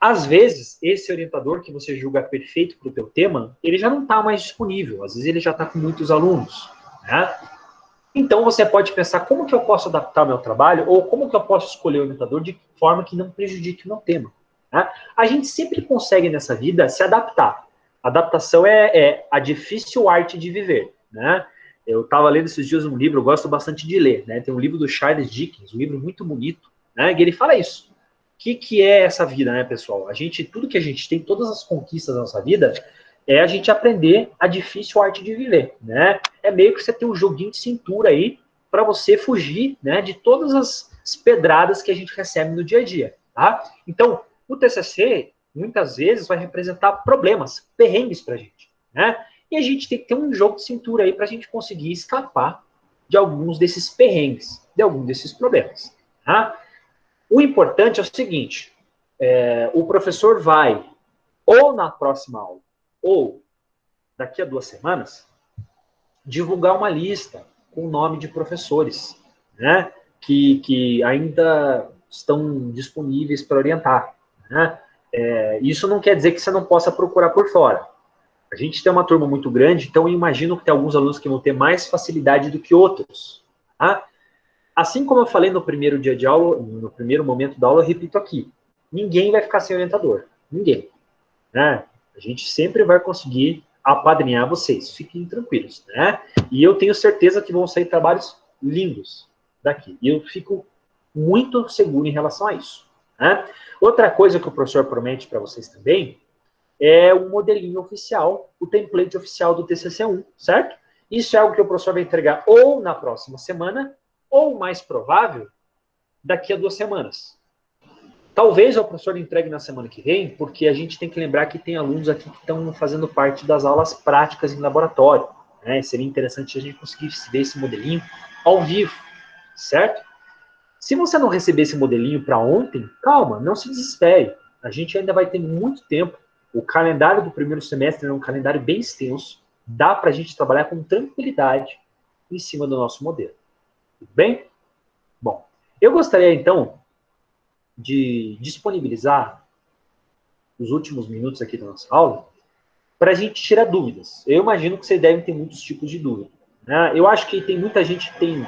Às vezes, esse orientador que você julga perfeito para o teu tema, ele já não está mais disponível. Às vezes ele já está com muitos alunos, né? Então você pode pensar como que eu posso adaptar o meu trabalho ou como que eu posso escolher o orientador de forma que não prejudique o meu tema. Né? A gente sempre consegue nessa vida se adaptar. Adaptação é a difícil arte de viver, né? Eu estava lendo esses dias um livro, eu gosto bastante de ler, né? Tem um livro do Charles Dickens, um livro muito bonito, né? E ele fala isso. O que é essa vida, né, pessoal? Tudo que a gente tem, todas as conquistas da nossa vida, é a gente aprender a difícil arte de viver, né? É meio que você ter um joguinho de cintura aí para você fugir, né, de todas as pedradas que a gente recebe no dia a dia, tá? Então, o TCC muitas vezes vai representar problemas, perrengues para a gente, né? E a gente tem que ter um jogo de cintura aí para a gente conseguir escapar de alguns desses perrengues, de alguns desses problemas, tá? O importante é o seguinte, o professor vai, ou na próxima aula, ou daqui a 2 semanas, divulgar uma lista com o nome de professores, né, que ainda estão disponíveis para orientar, né? Isso não quer dizer que você não possa procurar por fora. A gente tem uma turma muito grande, então eu imagino que tem alguns alunos que vão ter mais facilidade do que outros. Tá? Assim como eu falei no primeiro dia de aula, no primeiro momento da aula, eu repito aqui, ninguém vai ficar sem orientador. Ninguém. Né? A gente sempre vai conseguir apadrinhar vocês. Fiquem tranquilos. Né? E eu tenho certeza que vão sair trabalhos lindos daqui. E eu fico muito seguro em relação a isso. Né? Outra coisa que o professor promete para vocês também é o modelinho oficial, o template oficial do TCC1, certo? Isso é algo que o professor vai entregar ou na próxima semana, ou mais provável, daqui a 2 semanas. Talvez o professor entregue na semana que vem, porque a gente tem que lembrar que tem alunos aqui que estão fazendo parte das aulas práticas em laboratório. Né? Seria interessante a gente conseguir ver esse modelinho ao vivo, certo? Se você não receber esse modelinho para ontem, calma, não se desespere. A gente ainda vai ter muito tempo. O calendário do primeiro semestre é um calendário bem extenso. Dá para a gente trabalhar com tranquilidade em cima do nosso modelo. Tudo bem? Bom, eu gostaria, então, de disponibilizar os últimos minutos aqui da nossa aula para a gente tirar dúvidas. Eu imagino que vocês devem ter muitos tipos de dúvida, né? Eu acho que tem muita gente que tem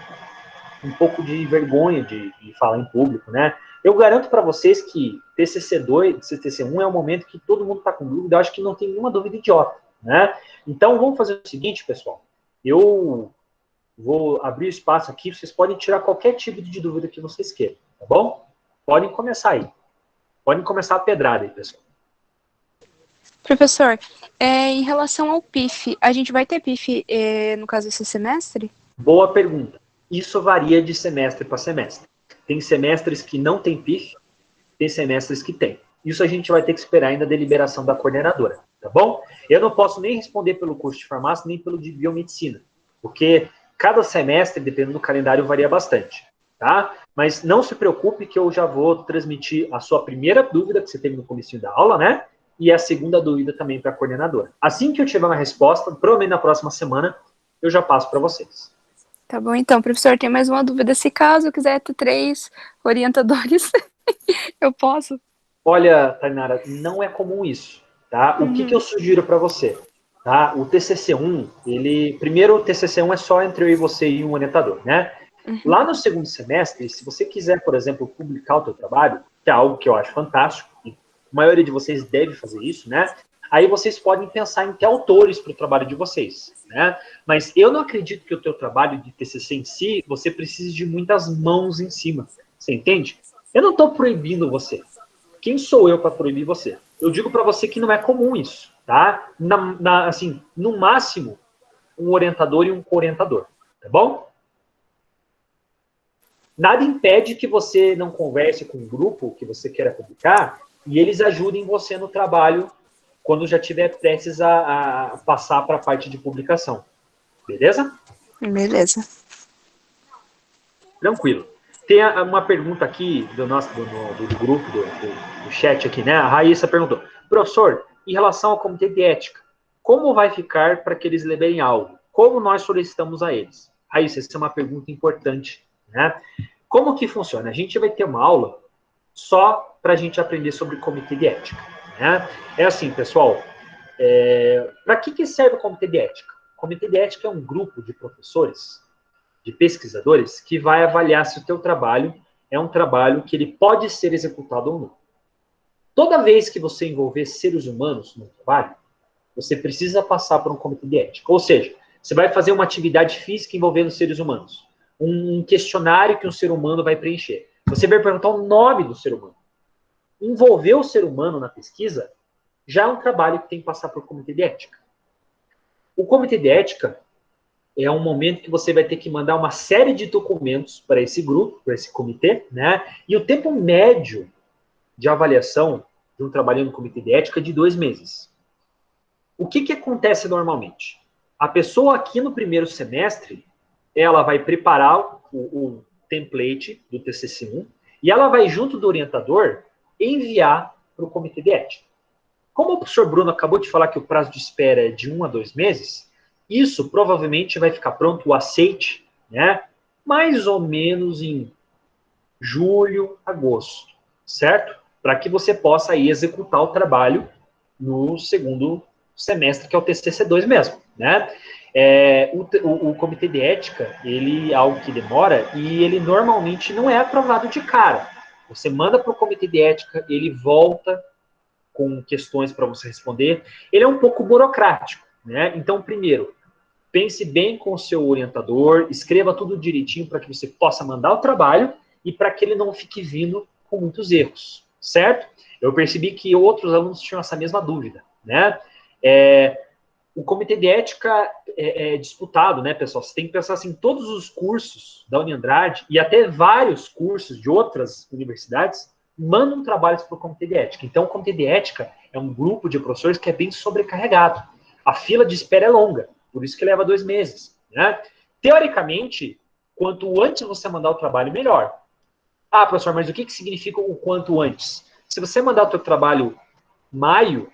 um pouco de vergonha de falar em público, né? Eu garanto para vocês que TCC2, TCC1 é o momento que todo mundo está com dúvida. Eu acho que não tem nenhuma dúvida idiota, né? Então, vamos fazer o seguinte, pessoal. Eu vou abrir o espaço aqui. Vocês podem tirar qualquer tipo de dúvida que vocês queiram, tá bom? Podem começar aí. Podem começar a pedrada aí, pessoal. Professor, em relação ao PIF, a gente vai ter PIF no caso desse semestre? Boa pergunta. Isso varia de semestre para semestre. Tem semestres que não tem PIF, tem semestres que tem. Isso a gente vai ter que esperar ainda a deliberação da coordenadora, tá bom? Eu não posso nem responder pelo curso de farmácia, nem pelo de biomedicina, porque cada semestre, dependendo do calendário, varia bastante, tá? Mas não se preocupe que eu já vou transmitir a sua primeira dúvida que você teve no comecinho da aula, né? E a segunda dúvida também para a coordenadora. Assim que eu tiver uma resposta, provavelmente na próxima semana, eu já passo para vocês. Tá bom, então, professor, tem mais uma dúvida. Se caso eu quiser ter 3 orientadores, eu posso? Olha, Tainara, não é comum isso, tá? O que eu sugiro para você? Tá? O TCC1, primeiro o TCC1 é só entre eu e você e um orientador, né? Lá no segundo semestre, se você quiser, por exemplo, publicar o teu trabalho, que é algo que eu acho fantástico, e a maioria de vocês deve fazer isso, né? Aí vocês podem pensar em ter autores para o trabalho de vocês, né? Mas eu não acredito que o teu trabalho de TCC em si, você precise de muitas mãos em cima, você entende? Eu não estou proibindo você. Quem sou eu para proibir você? Eu digo para você que não é comum isso, tá? Assim, no máximo, um orientador e um co-orientador, tá bom? Nada impede que você não converse com um grupo que você queira publicar e eles ajudem você no trabalho quando já estiver prestes a passar para a parte de publicação. Beleza? Beleza. Tranquilo. Tem uma pergunta aqui do grupo, do chat aqui, né? A Raíssa perguntou, professor, em relação ao comitê de ética, como vai ficar para que eles liberem algo? Como nós solicitamos a eles? Raíssa, essa é uma pergunta importante, né? Como que funciona? A gente vai ter uma aula só para a gente aprender sobre comitê de ética, né? É assim, pessoal, para que serve o comitê de ética? O comitê de ética é um grupo de professores, de pesquisadores, que vai avaliar se o teu trabalho é um trabalho que ele pode ser executado ou não. Toda vez que você envolver seres humanos no trabalho, você precisa passar por um comitê de ética. Ou seja, você vai fazer uma atividade física envolvendo seres humanos. Um questionário que um ser humano vai preencher. Você vai perguntar o nome do ser humano. Envolver o ser humano na pesquisa já é um trabalho que tem que passar por comitê de ética. O comitê de ética é um momento que você vai ter que mandar uma série de documentos para esse grupo, para esse comitê, né? E o tempo médio de avaliação de um trabalho no comitê de ética é de 2 meses. O que acontece normalmente? A pessoa aqui no primeiro semestre, ela vai preparar o template do TCC1 e ela vai, junto do orientador, enviar para o comitê de ética. Como o professor Bruno acabou de falar que o prazo de espera é de 1 a 2 meses, isso provavelmente vai ficar pronto, o aceite, né? Mais ou menos em julho, agosto, certo? Para que você possa aí executar o trabalho no segundo semestre, que é o TCC2 mesmo, né? O comitê de ética, ele é algo que demora e ele normalmente não é aprovado de cara. Você manda para o comitê de ética, ele volta com questões para você responder. Ele é um pouco burocrático, né? Então, primeiro, pense bem com o seu orientador, escreva tudo direitinho para que você possa mandar o trabalho e para que ele não fique vindo com muitos erros, certo? Eu percebi que outros alunos tinham essa mesma dúvida, né? O comitê de ética é disputado, né, pessoal? Você tem que pensar assim, todos os cursos da Uniandrade e até vários cursos de outras universidades mandam trabalhos para o comitê de ética. Então, o comitê de ética é um grupo de professores que é bem sobrecarregado. A fila de espera é longa, por isso que leva 2 meses, né? Teoricamente, quanto antes você mandar o trabalho, melhor. Ah, professor, mas o que significa o quanto antes? Se você mandar o seu trabalho maio,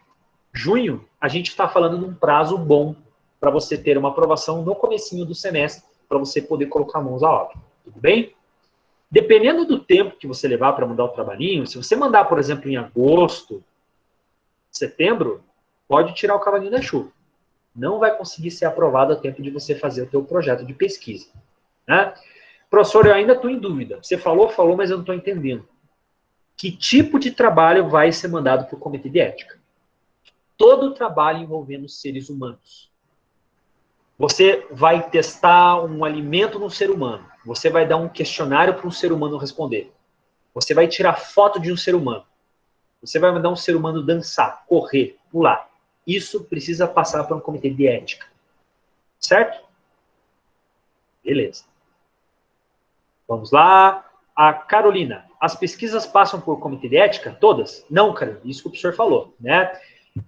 junho, a gente está falando de um prazo bom para você ter uma aprovação no comecinho do semestre, para você poder colocar mãos à obra. Tudo bem? Dependendo do tempo que você levar para mandar o trabalhinho, se você mandar, por exemplo, em agosto, setembro, pode tirar o cavalinho da chuva. Não vai conseguir ser aprovado a tempo de você fazer o teu projeto de pesquisa. Né? Professor, eu ainda estou em dúvida. Você falou, mas eu não estou entendendo. Que tipo de trabalho vai ser mandado para o comitê de ética? Todo trabalho envolvendo seres humanos. Você vai testar um alimento no ser humano. Você vai dar um questionário para um ser humano responder. Você vai tirar foto de um ser humano. Você vai mandar um ser humano dançar, correr, pular. Isso precisa passar para um comitê de ética. Certo? Beleza. Vamos lá. A Carolina. As pesquisas passam por comitê de ética? Todas? Não, Carolina. Isso que o professor falou, né?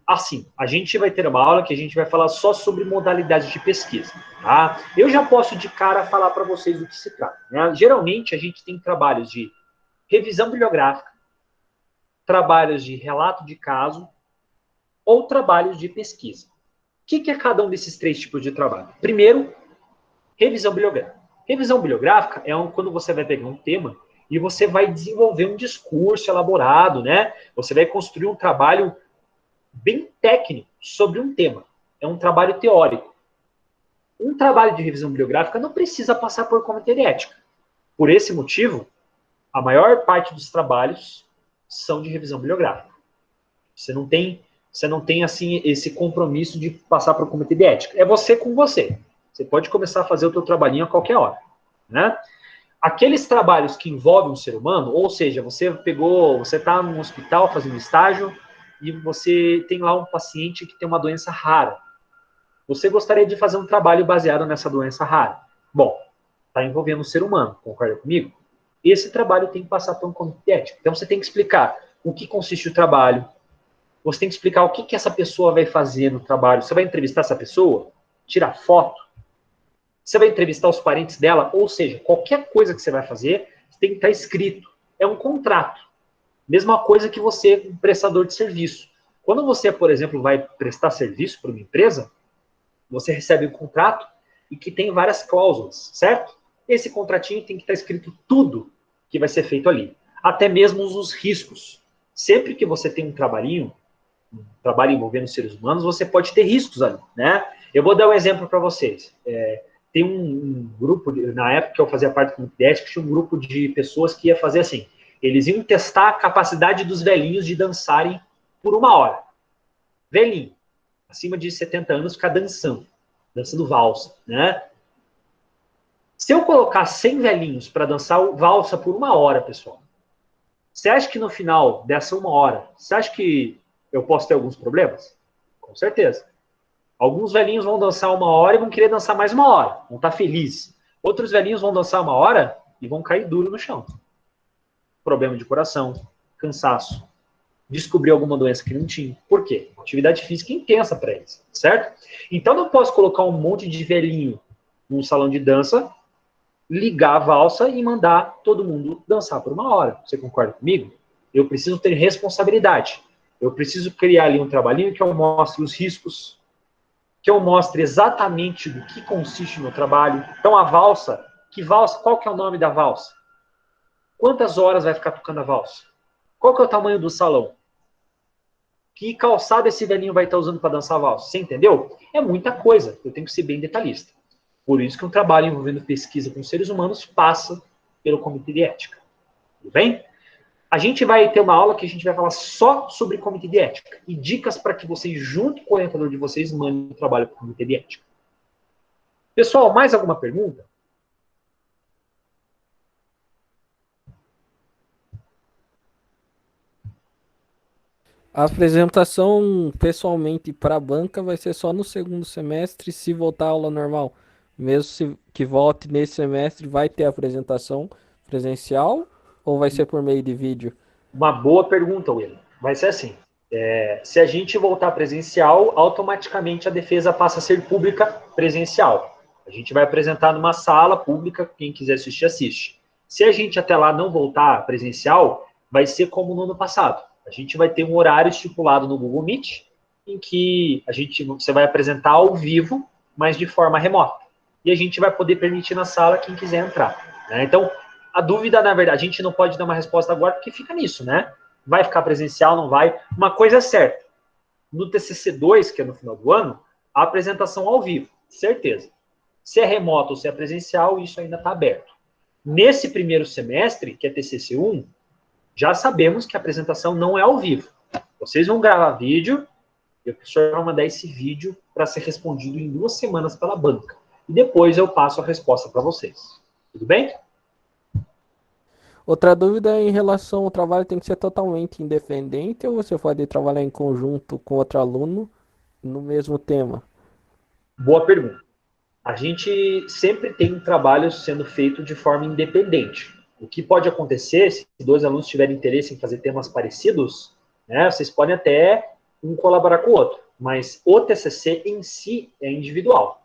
Assim, a gente vai ter uma aula que a gente vai falar só sobre modalidades de pesquisa, tá? Eu já posso de cara falar para vocês do que se trata, né? Geralmente a gente tem trabalhos de revisão bibliográfica, trabalhos de relato de caso ou trabalhos de pesquisa. O que é cada um desses três tipos de trabalho? Primeiro, revisão bibliográfica. Revisão bibliográfica é quando você vai pegar um tema e você vai desenvolver um discurso elaborado, né? Você vai construir um trabalho bem técnico sobre um tema. É um trabalho teórico. Um trabalho de revisão bibliográfica não precisa passar por comitê de ética. Por esse motivo, a maior parte dos trabalhos são de revisão bibliográfica. Você não tem assim esse compromisso de passar por comitê de ética. É você com você. Você pode começar a fazer o seu trabalhinho a qualquer hora, né? Aqueles trabalhos que envolvem um ser humano, ou seja, você está num hospital fazendo estágio e você tem lá um paciente que tem uma doença rara. Você gostaria de fazer um trabalho baseado nessa doença rara. Bom, está envolvendo um ser humano, concorda comigo? Esse trabalho tem que passar por um comitê ético. Então você tem que explicar o que consiste o trabalho, você tem que explicar o que essa pessoa vai fazer no trabalho. Você vai entrevistar essa pessoa? Tirar foto? Você vai entrevistar os parentes dela? Ou seja, qualquer coisa que você vai fazer, tem que estar escrito. É um contrato. Mesma coisa que você, um prestador de serviço. Quando você, por exemplo, vai prestar serviço para uma empresa, você recebe um contrato e que tem várias cláusulas, certo? Esse contratinho tem que estar escrito tudo que vai ser feito ali. Até mesmo os riscos. Sempre que você tem um trabalho envolvendo seres humanos, você pode ter riscos ali, né? Eu vou dar um exemplo para vocês. Tem um grupo, na época que eu fazia parte do comitê de ética, tinha um grupo de pessoas que ia fazer assim, eles iam testar a capacidade dos velhinhos de dançarem por 1 hora. Velhinho, acima de 70 anos, ficar dançando valsa, né? Se eu colocar 100 velhinhos para dançar valsa por 1 hora, pessoal, você acha que no final dessa 1 hora, você acha que eu posso ter alguns problemas? Com certeza. Alguns velhinhos vão dançar 1 hora e vão querer dançar mais 1 hora, vão estar felizes. Outros velhinhos vão dançar 1 hora e vão cair duro no chão. Problema de coração, cansaço, descobrir alguma doença que não tinha. Por quê? Atividade física intensa para eles, certo? Então não posso colocar um monte de velhinho num salão de dança, ligar a valsa e mandar todo mundo dançar por 1 hora. Você concorda comigo? Eu preciso ter responsabilidade. Eu preciso criar ali um trabalhinho que eu mostre os riscos, que eu mostre exatamente do que consiste o meu trabalho. Então a valsa, qual que é o nome da valsa? Quantas horas vai ficar tocando a valsa? Qual que é o tamanho do salão? Que calçado esse velhinho vai estar usando para dançar a valsa? Você entendeu? É muita coisa. Eu tenho que ser bem detalhista. Por isso que um trabalho envolvendo pesquisa com seres humanos passa pelo comitê de ética. Tudo bem? A gente vai ter uma aula que a gente vai falar só sobre comitê de ética e dicas para que vocês, junto com o orientador de vocês, mandem o trabalho para o comitê de ética. Pessoal, mais alguma pergunta? A apresentação pessoalmente para a banca vai ser só no segundo semestre, se voltar à aula normal. Mesmo que volte nesse semestre, vai ter apresentação presencial ou vai ser por meio de vídeo? Uma boa pergunta, William. Vai ser assim. Se a gente voltar presencial, automaticamente a defesa passa a ser pública presencial. A gente vai apresentar numa sala pública, quem quiser assistir, assiste. Se a gente até lá não voltar presencial, vai ser como no ano passado. A gente vai ter um horário estipulado no Google Meet, em que você vai apresentar ao vivo, mas de forma remota. E a gente vai poder permitir na sala quem quiser entrar. Né? Então, a dúvida, na verdade, a gente não pode dar uma resposta agora porque fica nisso, né? Vai ficar presencial, não vai? Uma coisa é certa, no TCC2, que é no final do ano, a apresentação ao vivo, certeza. Se é remoto ou se é presencial, isso ainda está aberto. Nesse primeiro semestre, que é TCC1, já sabemos que a apresentação não é ao vivo. Vocês vão gravar vídeo e o professor vai mandar esse vídeo para ser respondido em 2 semanas pela banca. E depois eu passo a resposta para vocês. Tudo bem? Outra dúvida é em relação ao trabalho, tem que ser totalmente independente ou você pode trabalhar em conjunto com outro aluno no mesmo tema? Boa pergunta. A gente sempre tem um trabalho sendo feito de forma independente. O que pode acontecer, se 2 alunos tiverem interesse em fazer temas parecidos, né, vocês podem até um colaborar com o outro, mas o TCC em si é individual.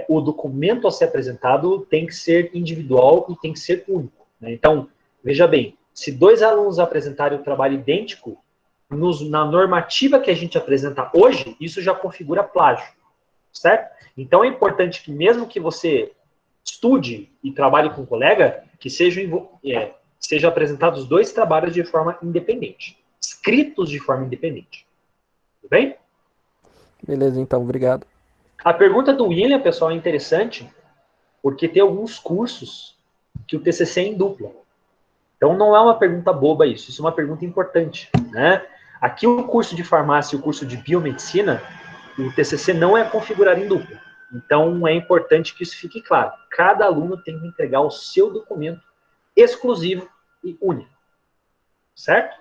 O documento a ser apresentado tem que ser individual e tem que ser único, né? Então, veja bem, se 2 alunos apresentarem o trabalho idêntico, na normativa que a gente apresenta hoje, isso já configura plágio, certo? Então, é importante que mesmo que você estude e trabalhe com um colega, que sejam apresentados os 2 trabalhos de forma independente, escritos de forma independente. Tudo bem? Beleza, então, obrigado. A pergunta do William, pessoal, é interessante, porque tem alguns cursos que o TCC é em dupla. Então, não é uma pergunta boba isso é uma pergunta importante, né? Aqui, o curso de farmácia e o curso de biomedicina, o TCC não é configurado em dupla. Então, é importante que isso fique claro. Cada aluno tem que entregar o seu documento exclusivo e único. Certo?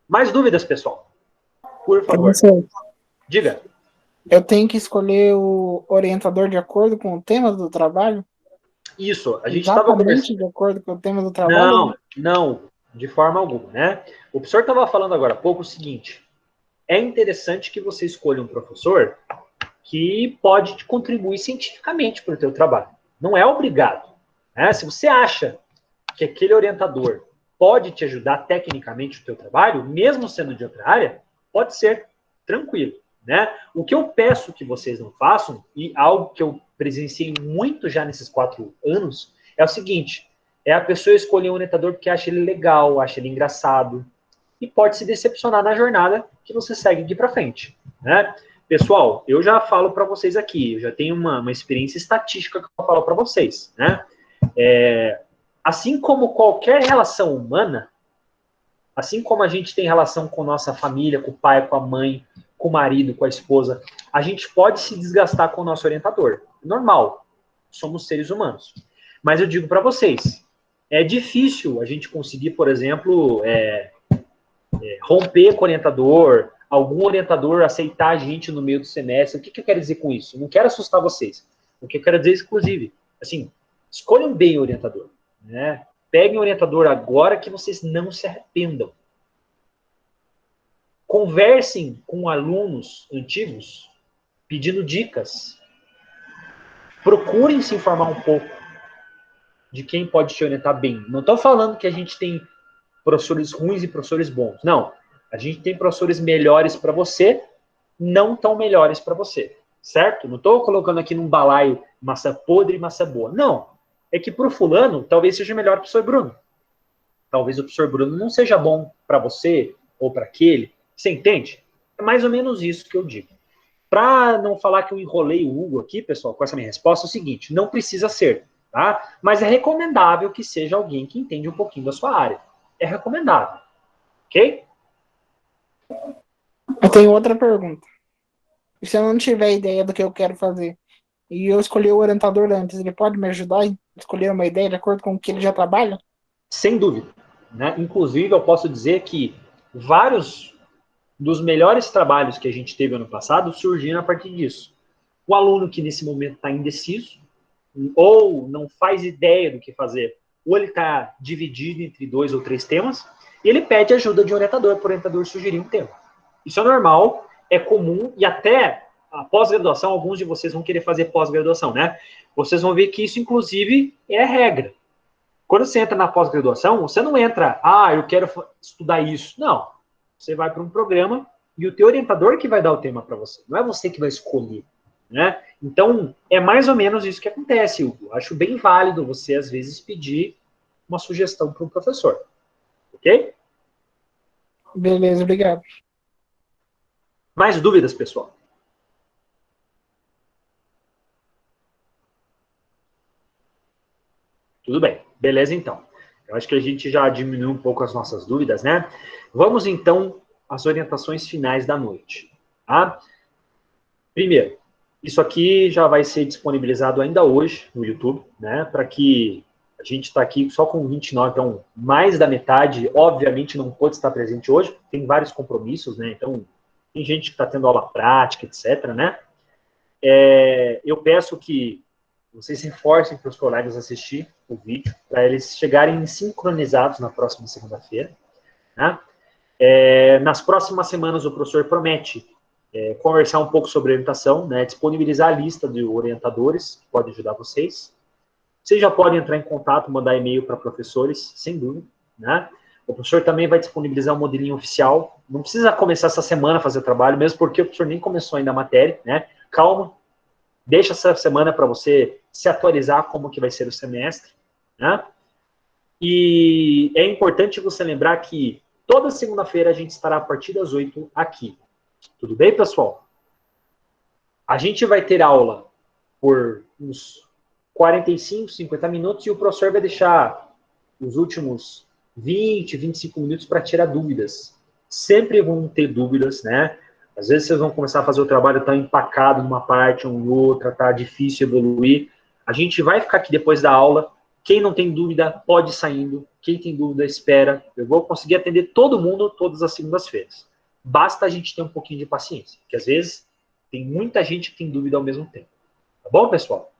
Mais dúvidas, pessoal? Por favor. Professor, Diga. eu tenho que escolher o orientador de acordo com o tema do trabalho? Isso, a gente estava Exatamente conversando. de acordo com o tema do trabalho? Não, de forma alguma, né? O professor estava falando agora há pouco o seguinte: é interessante que você escolha um professor que pode te contribuir cientificamente para o teu trabalho. Não é obrigado, né? Se você acha que aquele orientador pode te ajudar tecnicamente no teu trabalho, mesmo sendo de outra área, pode ser, tranquilo, né? O que eu peço que vocês não façam, e algo que eu presenciei muito já nesses 4 anos, é o seguinte: é a pessoa escolher um orientador porque acha ele legal, acha ele engraçado, e pode se decepcionar na jornada que você segue aqui para frente, né? Pessoal, eu já falo para vocês aqui, eu já tenho uma experiência estatística que eu falo para vocês, né? Assim como qualquer relação humana, assim como a gente tem relação com nossa família, com o pai, com a mãe, com o marido, com a esposa, a gente pode se desgastar com o nosso orientador. Normal, somos seres humanos. Mas eu digo para vocês, é difícil a gente conseguir, por exemplo, romper com o orientador, algum orientador aceitar a gente no meio do semestre. O que eu quero dizer com isso? Eu não quero assustar vocês. O que eu quero dizer, inclusive, assim, escolham bem o orientador, né? Peguem o orientador agora que vocês não se arrependam. Conversem com alunos antigos, pedindo dicas. Procurem se informar um pouco de quem pode te orientar bem. Não estou falando que a gente tem professores ruins e professores bons. Não. A gente tem professores melhores para você, não tão melhores para você. Certo? Não estou colocando aqui num balaio maçã podre e maçã boa. Não. É que para o fulano, talvez seja melhor para o professor Bruno. Talvez o professor Bruno não seja bom para você ou para aquele. Você entende? É mais ou menos isso que eu digo. Para não falar que eu enrolei o Hugo aqui, pessoal, com essa minha resposta, é o seguinte: não precisa ser, tá? Mas é recomendável que seja alguém que entende um pouquinho da sua área. É recomendável. Ok? Eu tenho outra pergunta. E se eu não tiver ideia do que eu quero fazer e eu escolher o orientador antes, ele pode me ajudar em escolher uma ideia de acordo com o que ele já trabalha? Sem dúvida, né? Inclusive, eu posso dizer que vários dos melhores trabalhos que a gente teve ano passado surgiram a partir disso. O aluno que nesse momento está indeciso, ou não faz ideia do que fazer, ou ele está dividido entre 2 ou 3 temas, e ele pede ajuda de orientador, para o orientador sugerir um tema. Isso é normal, é comum, e até a pós-graduação, alguns de vocês vão querer fazer pós-graduação, né? Vocês vão ver que isso, inclusive, é a regra. Quando você entra na pós-graduação, você não entra, eu quero estudar isso. Não. Você vai para um programa e o teu orientador que vai dar o tema para você. Não é você que vai escolher, né? Então, é mais ou menos isso que acontece, Hugo. Acho bem válido você, às vezes, pedir uma sugestão para um professor. Ok? Beleza, obrigado. Mais dúvidas, pessoal? Tudo bem. Beleza, então. Eu acho que a gente já diminuiu um pouco as nossas dúvidas, né? Vamos, então, às orientações finais da noite. Tá? Primeiro, isso aqui já vai ser disponibilizado ainda hoje no YouTube, né? Para que a gente está aqui só com 29, então mais da metade, obviamente, não pôde estar presente hoje, tem vários compromissos, né? Então, tem gente que está tendo aula prática, etc., né? Eu peço que vocês reforcem para os colegas assistir o vídeo, para eles chegarem sincronizados na próxima segunda-feira, né? Nas próximas semanas, o professor promete conversar um pouco sobre orientação, né? Disponibilizar a lista de orientadores, que pode ajudar vocês. Vocês já podem entrar em contato, mandar e-mail para professores, sem dúvida, né? O professor também vai disponibilizar um modelinho oficial. Não precisa começar essa semana a fazer o trabalho, mesmo porque o professor nem começou ainda a matéria, né? Calma, deixa essa semana para você se atualizar como que vai ser o semestre, né? E é importante você lembrar que toda segunda-feira a gente estará a partir das 8 aqui. Tudo bem, pessoal? A gente vai ter aula por uns 45, 50 minutos e o professor vai deixar os últimos 20, 25 minutos para tirar dúvidas. Sempre vão ter dúvidas, né? Às vezes vocês vão começar a fazer o trabalho tão empacado numa parte ou em outra, tá difícil evoluir. A gente vai ficar aqui depois da aula. Quem não tem dúvida, pode ir saindo. Quem tem dúvida, espera. Eu vou conseguir atender todo mundo todas as segundas-feiras. Basta a gente ter um pouquinho de paciência, porque às vezes tem muita gente que tem dúvida ao mesmo tempo. Tá bom, pessoal?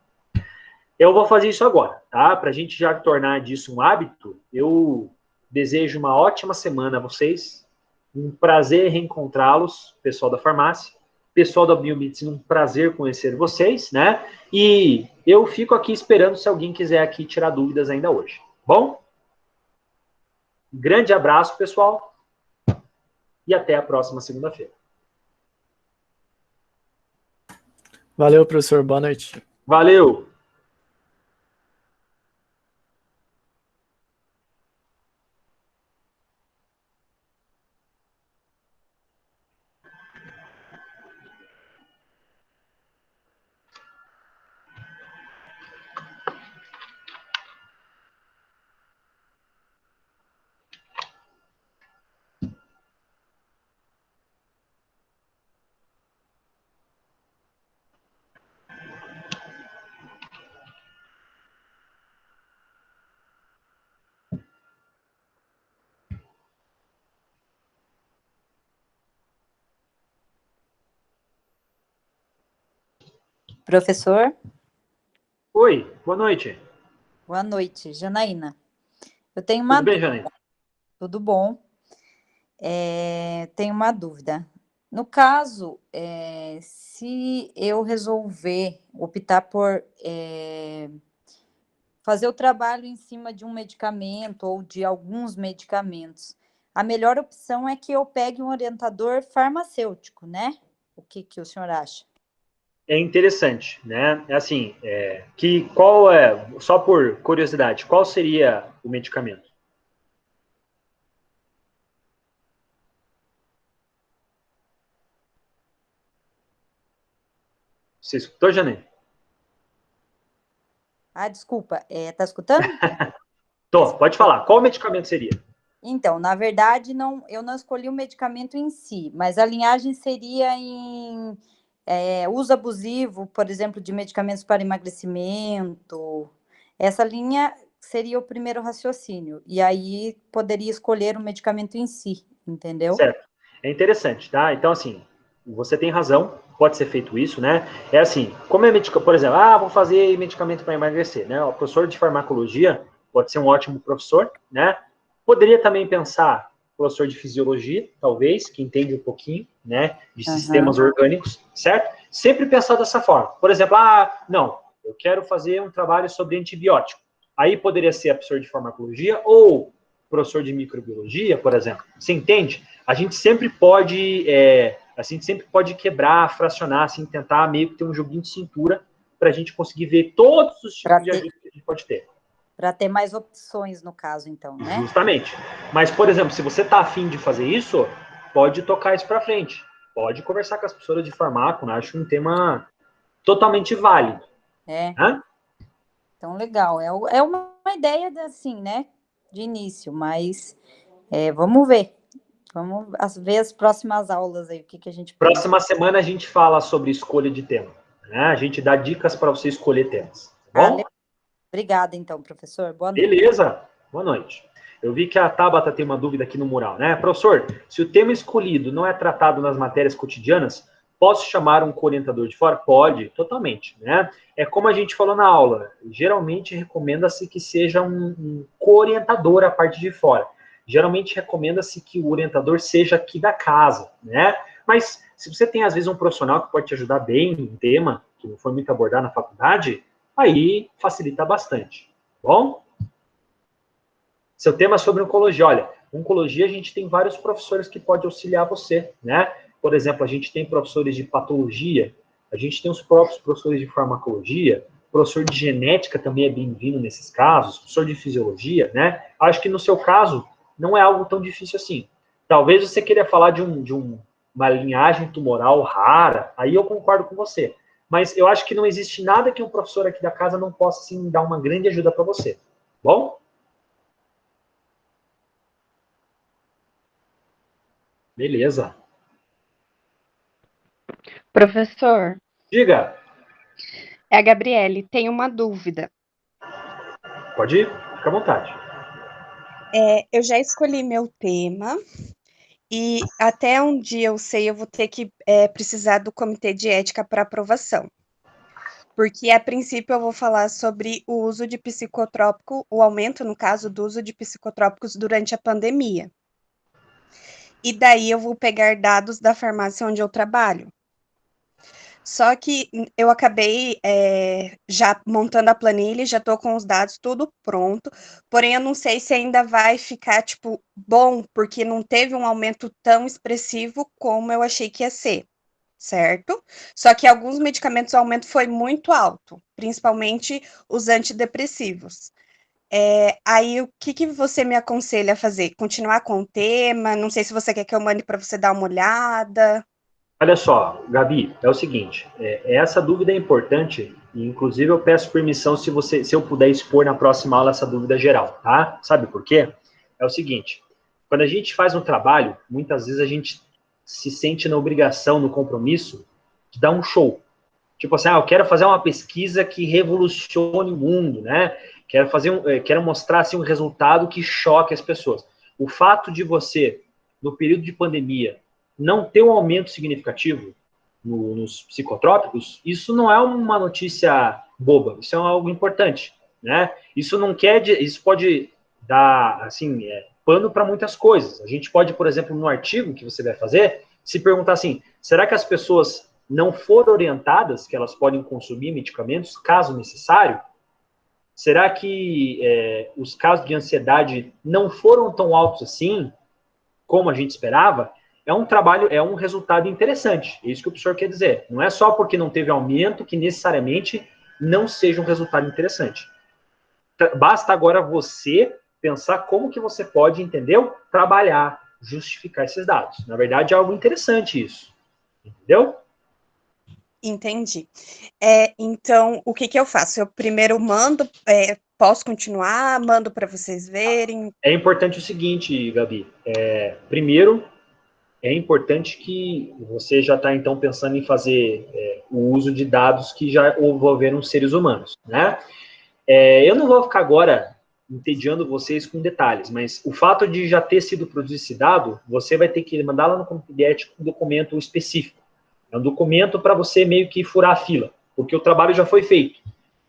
Eu vou fazer isso agora, tá? Para a gente já tornar disso um hábito, eu desejo uma ótima semana a vocês. Um prazer reencontrá-los, pessoal da farmácia. Pessoal da Biomedicina, um prazer conhecer vocês, né? E eu fico aqui esperando se alguém quiser aqui tirar dúvidas ainda hoje. Bom? Um grande abraço, pessoal. E até a próxima segunda-feira. Valeu, professor. Boa noite. Valeu! Professor, Oi, boa noite. boa noite. Janaína, eu tenho Tudo bem, Janaína? Tudo bom. Tenho uma dúvida. No caso, se eu resolver optar por fazer o trabalho em cima de um medicamento ou de alguns medicamentos, a melhor opção é que eu pegue um orientador farmacêutico, né? O que o senhor acha? É interessante, né? É assim, só por curiosidade, qual seria o medicamento? Você escutou, Janaína? Ah, desculpa, tá escutando? Tô, pode falar. Qual medicamento seria? Então, na verdade, eu não escolhi o medicamento em si, mas a linhagem seria em uso abusivo, por exemplo, de medicamentos para emagrecimento. Essa linha seria o primeiro raciocínio. E aí poderia escolher o medicamento em si, entendeu? Certo. É interessante, tá? Então, assim, você tem razão, pode ser feito isso, né? É assim, como é medicamento, por exemplo, vou fazer medicamento para emagrecer, né? O professor de farmacologia pode ser um ótimo professor, né? Poderia também pensar professor de fisiologia, talvez, que entende um pouquinho, né, de sistemas orgânicos, certo? Sempre pensar dessa forma. Por exemplo, não, eu quero fazer um trabalho sobre antibiótico. Aí poderia ser a professor de farmacologia ou professor de microbiologia, por exemplo. Você entende? A gente sempre pode a gente sempre pode quebrar, fracionar, assim, tentar meio que ter um joguinho de cintura para a gente conseguir ver todos os tipos de ajuda que a gente pode ter. Para ter mais opções, no caso, então, né? Justamente. Mas, por exemplo, se você está afim de fazer isso, pode tocar isso para frente. Pode conversar com as professoras de farmácia, né? Acho um tema totalmente válido. Então, legal. É uma ideia, assim, né? De início, mas vamos ver. Vamos ver as próximas aulas aí, o que a gente pode. Próxima semana a gente fala sobre escolha de tema. Né? A gente dá dicas para você escolher temas. Tá bom? Obrigada, então, professor. Boa noite. Beleza. Boa noite. Eu vi que a Tabata tem uma dúvida aqui no mural, né? Professor, se o tema escolhido não é tratado nas matérias cotidianas, posso chamar um co-orientador de fora? Pode, totalmente, né? É como a gente falou na aula, geralmente recomenda-se que seja um co-orientador a parte de fora. Geralmente recomenda-se que o orientador seja aqui da casa, né? Mas se você tem, às vezes, um profissional que pode te ajudar bem em um tema, que não foi muito abordado na faculdade, aí facilita bastante, bom? Seu tema é sobre oncologia. Olha, oncologia a gente tem vários professores que podem auxiliar você, né? Por exemplo, a gente tem professores de patologia, a gente tem os próprios professores de farmacologia, professor de genética também é bem-vindo nesses casos, professor de fisiologia, né? Acho que no seu caso não é algo tão difícil assim. Talvez você queira falar de uma linhagem tumoral rara, aí eu concordo com você. Mas eu acho que não existe nada que um professor aqui da casa não possa, assim, dar uma grande ajuda para você. Bom? Beleza. Professor, Diga. é a Gabriele. Tem uma dúvida. Pode ir? Fica à vontade. Eu já escolhi meu tema e até onde eu sei eu vou ter que precisar do comitê de ética para aprovação. Porque, a princípio, eu vou falar sobre o uso de psicotrópico, o aumento, no caso, do uso de psicotrópicos durante a pandemia. E daí eu vou pegar dados da farmácia onde eu trabalho. Só que eu acabei já montando a planilha, já estou com os dados tudo pronto, porém eu não sei se ainda vai ficar, tipo, bom, porque não teve um aumento tão expressivo como eu achei que ia ser, certo? Só que alguns medicamentos o aumento foi muito alto, principalmente os antidepressivos. Aí, o que você me aconselha a fazer? Continuar com o tema? Não sei se você quer que eu mande para você dar uma olhada. Olha só, Gabi, é o seguinte, essa dúvida é importante, e inclusive eu peço permissão se eu puder expor na próxima aula essa dúvida geral, tá? Sabe por quê? É o seguinte, quando a gente faz um trabalho, muitas vezes a gente se sente na obrigação, no compromisso, de dar um show. Tipo assim, eu quero fazer uma pesquisa que revolucione o mundo, né? Quero mostrar assim, um resultado que choque as pessoas. O fato de você, no período de pandemia, não ter um aumento significativo nos psicotrópicos, isso não é uma notícia boba, isso é algo importante, né? Isso pode dar, assim, pano para muitas coisas. A gente pode, por exemplo, no artigo que você vai fazer, se perguntar assim, será que as pessoas não foram orientadas que elas podem consumir medicamentos, caso necessário? Será que os casos de ansiedade não foram tão altos assim, como a gente esperava? É um trabalho, é um resultado interessante. É isso que o professor quer dizer. Não é só porque não teve aumento que necessariamente não seja um resultado interessante. Basta agora você pensar como que você pode, entendeu? Trabalhar, justificar esses dados. Na verdade, é algo interessante isso. Entendeu? Entendi. Então, o que eu faço? Eu primeiro mando, posso continuar? Mando para vocês verem? É importante o seguinte, Gabi. Primeiro, é importante que você já está, então, pensando em fazer o uso de dados que já envolveram seres humanos, né? Eu não vou ficar agora entediando vocês com detalhes, mas o fato de já ter sido produzido esse dado, você vai ter que mandar lá no comitê de ética um documento específico. É um documento para você meio que furar a fila, porque o trabalho já foi feito.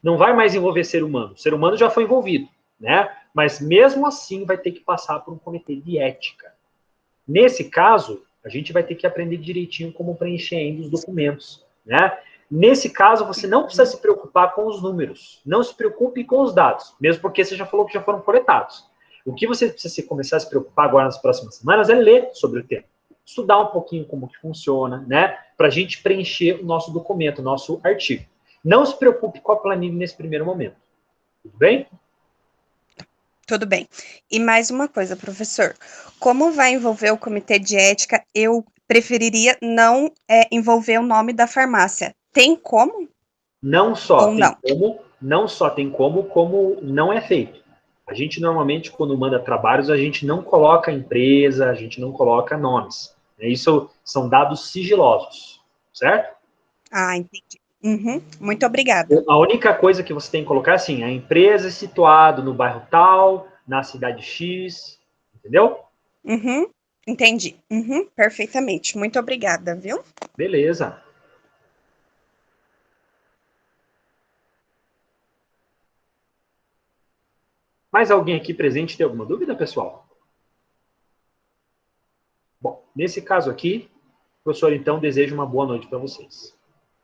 Não vai mais envolver ser humano. O ser humano já foi envolvido, né? Mas mesmo assim vai ter que passar por um comitê de ética. Nesse caso, a gente vai ter que aprender direitinho como preencher ainda os documentos, né? Nesse caso, você não precisa se preocupar com os números. Não se preocupe com os dados, mesmo porque você já falou que já foram coletados. O que você precisa começar a se preocupar agora nas próximas semanas é ler sobre o tema. estudar um pouquinho como que funciona, né? Para a gente preencher o nosso documento, o nosso artigo. Não se preocupe com a planilha nesse primeiro momento. Tudo bem? Tudo bem. E mais uma coisa, professor. Como vai envolver o comitê de ética, eu preferiria não envolver o nome da farmácia. Tem como? Não só Ou tem não? como, não só tem como não é feito. A gente normalmente, quando manda trabalhos, a gente não coloca empresa, a gente não coloca nomes. Isso são dados sigilosos, certo? Ah, entendi. Muito obrigada. A única coisa que você tem que colocar é assim, a empresa é situada no bairro tal, na cidade X, entendeu? Entendi. Perfeitamente. Muito obrigada, viu? Beleza. Mais alguém aqui presente tem alguma dúvida, pessoal? Bom, nesse caso aqui, o professor, então, deseja uma boa noite para vocês.